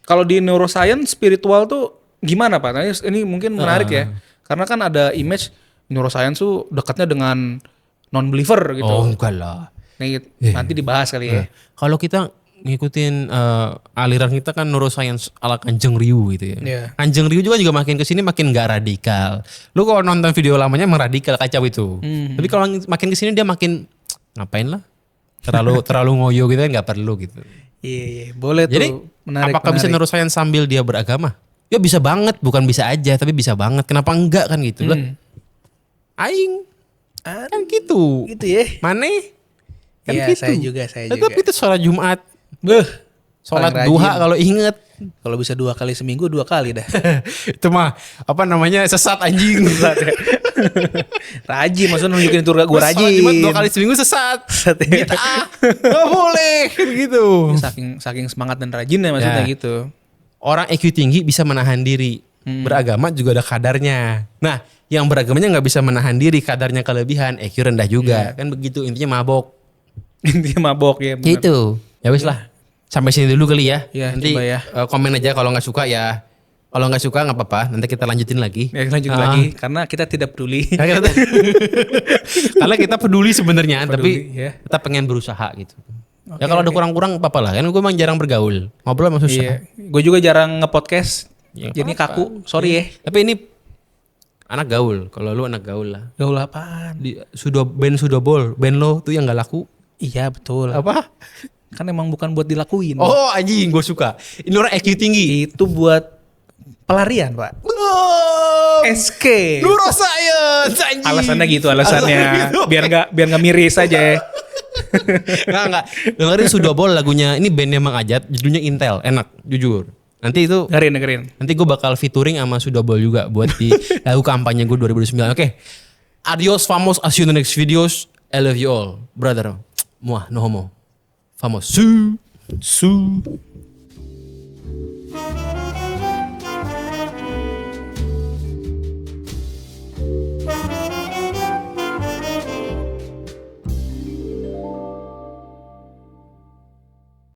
[SPEAKER 2] Kalau di neuroscience spiritual tuh gimana, Pak? Nah, ini mungkin menarik ya. Karena kan ada image neuroscience tuh dekatnya dengan non-believer gitu.
[SPEAKER 1] Oh, enggak lah.
[SPEAKER 2] Nih, nanti dibahas kali ya.
[SPEAKER 1] Kalau kita ngikutin aliran kita kan neuroscience ala Kanjeng Ryu gitu ya.
[SPEAKER 2] Iya.
[SPEAKER 1] Kanjeng Ryu juga makin kesini makin gak radikal. Lu kalau nonton video lamanya emang radikal kacau itu. Tapi kalau makin kesini dia makin ngapain lah? Terlalu ngoyo gitu kan nggak perlu gitu.
[SPEAKER 2] Iya. Boleh
[SPEAKER 1] Jadi
[SPEAKER 2] tuh. Menarik.
[SPEAKER 1] apakah bisa neuroscience sambil dia beragama? Ya bisa banget, bukan bisa aja tapi bisa banget. Kenapa enggak kan gitu lah. Aing kan gitu.
[SPEAKER 2] Gitu ya.
[SPEAKER 1] Maneh kan
[SPEAKER 2] Iya,
[SPEAKER 1] gitu.
[SPEAKER 2] saya juga.
[SPEAKER 1] Tetap itu sholat Jumat.
[SPEAKER 2] Beuh.
[SPEAKER 1] Sholat
[SPEAKER 2] Paling
[SPEAKER 1] duha
[SPEAKER 2] rajin.
[SPEAKER 1] kalau inget.
[SPEAKER 2] Kalau bisa 2 kali seminggu 2 kali dah.
[SPEAKER 1] Itu mah apa namanya sesat anjing.
[SPEAKER 2] Rajin maksudnya nunjukin itu gue
[SPEAKER 1] Sholat
[SPEAKER 2] rajin.
[SPEAKER 1] Jumat 2 kali seminggu sesat.
[SPEAKER 2] Sesat ya.
[SPEAKER 1] Bid'ah. Gak boleh gitu.
[SPEAKER 2] Saking semangat dan rajin ya maksudnya
[SPEAKER 1] Ya.
[SPEAKER 2] gitu.
[SPEAKER 1] Orang IQ tinggi bisa menahan diri. Beragama juga ada kadarnya. Nah, yang beragamanya nggak bisa menahan diri, kadarnya kelebihan, IQ rendah juga. Kan begitu, intinya mabok.
[SPEAKER 2] Intinya mabok ya. bener.
[SPEAKER 1] Gitu. Ya wis lah. Sampai sini dulu kali ya.
[SPEAKER 2] Ya,
[SPEAKER 1] Nanti
[SPEAKER 2] coba ya.
[SPEAKER 1] Komen aja kalau nggak suka ya. Kalau nggak suka nggak apa-apa. Nanti kita lanjutin lagi.
[SPEAKER 2] Ya lanjut lagi karena kita tidak peduli.
[SPEAKER 1] Karena kita peduli sebenarnya, tapi
[SPEAKER 2] Peduli, ya.
[SPEAKER 1] kita pengen berusaha gitu. Ya kalau ada kurang-kurang apa-apa lah. Kan gue emang jarang bergaul. Ngobrol emang susah.
[SPEAKER 2] Iya. Gue juga jarang nge-podcast.
[SPEAKER 1] Ya,
[SPEAKER 2] Jadi
[SPEAKER 1] apa-apa.
[SPEAKER 2] kaku. Sorry ya.
[SPEAKER 1] Tapi ini anak gaul. Kalau lu anak gaul lah.
[SPEAKER 2] Gaul apaan?
[SPEAKER 1] Band Sudobol. Band lo tuh yang nggak laku.
[SPEAKER 2] Iya betul.
[SPEAKER 1] Apa?
[SPEAKER 2] Kan emang bukan buat dilakuin.
[SPEAKER 1] Oh anjing gue suka. Ini orang IQ tinggi.
[SPEAKER 2] Itu buat pelarian pak.
[SPEAKER 1] Oh,
[SPEAKER 2] SK.
[SPEAKER 1] neuroscience anjing.
[SPEAKER 2] Alasannya gitu alasannya.
[SPEAKER 1] gitu.
[SPEAKER 2] biar nggak miris aja.
[SPEAKER 1] Enggak. Dengerin Sudobol lagunya. Ini bandnya Mang Ajat. Judulnya Intel. Enak. Jujur. Nanti itu.
[SPEAKER 2] Dengerin.
[SPEAKER 1] Nanti gue bakal featuring sama Sudobol juga. Buat di lagu kampanye gue 2009. Oke. Adios famos. See you in the next videos. I love you all. Brother. Muah. No homo. Famos. Su.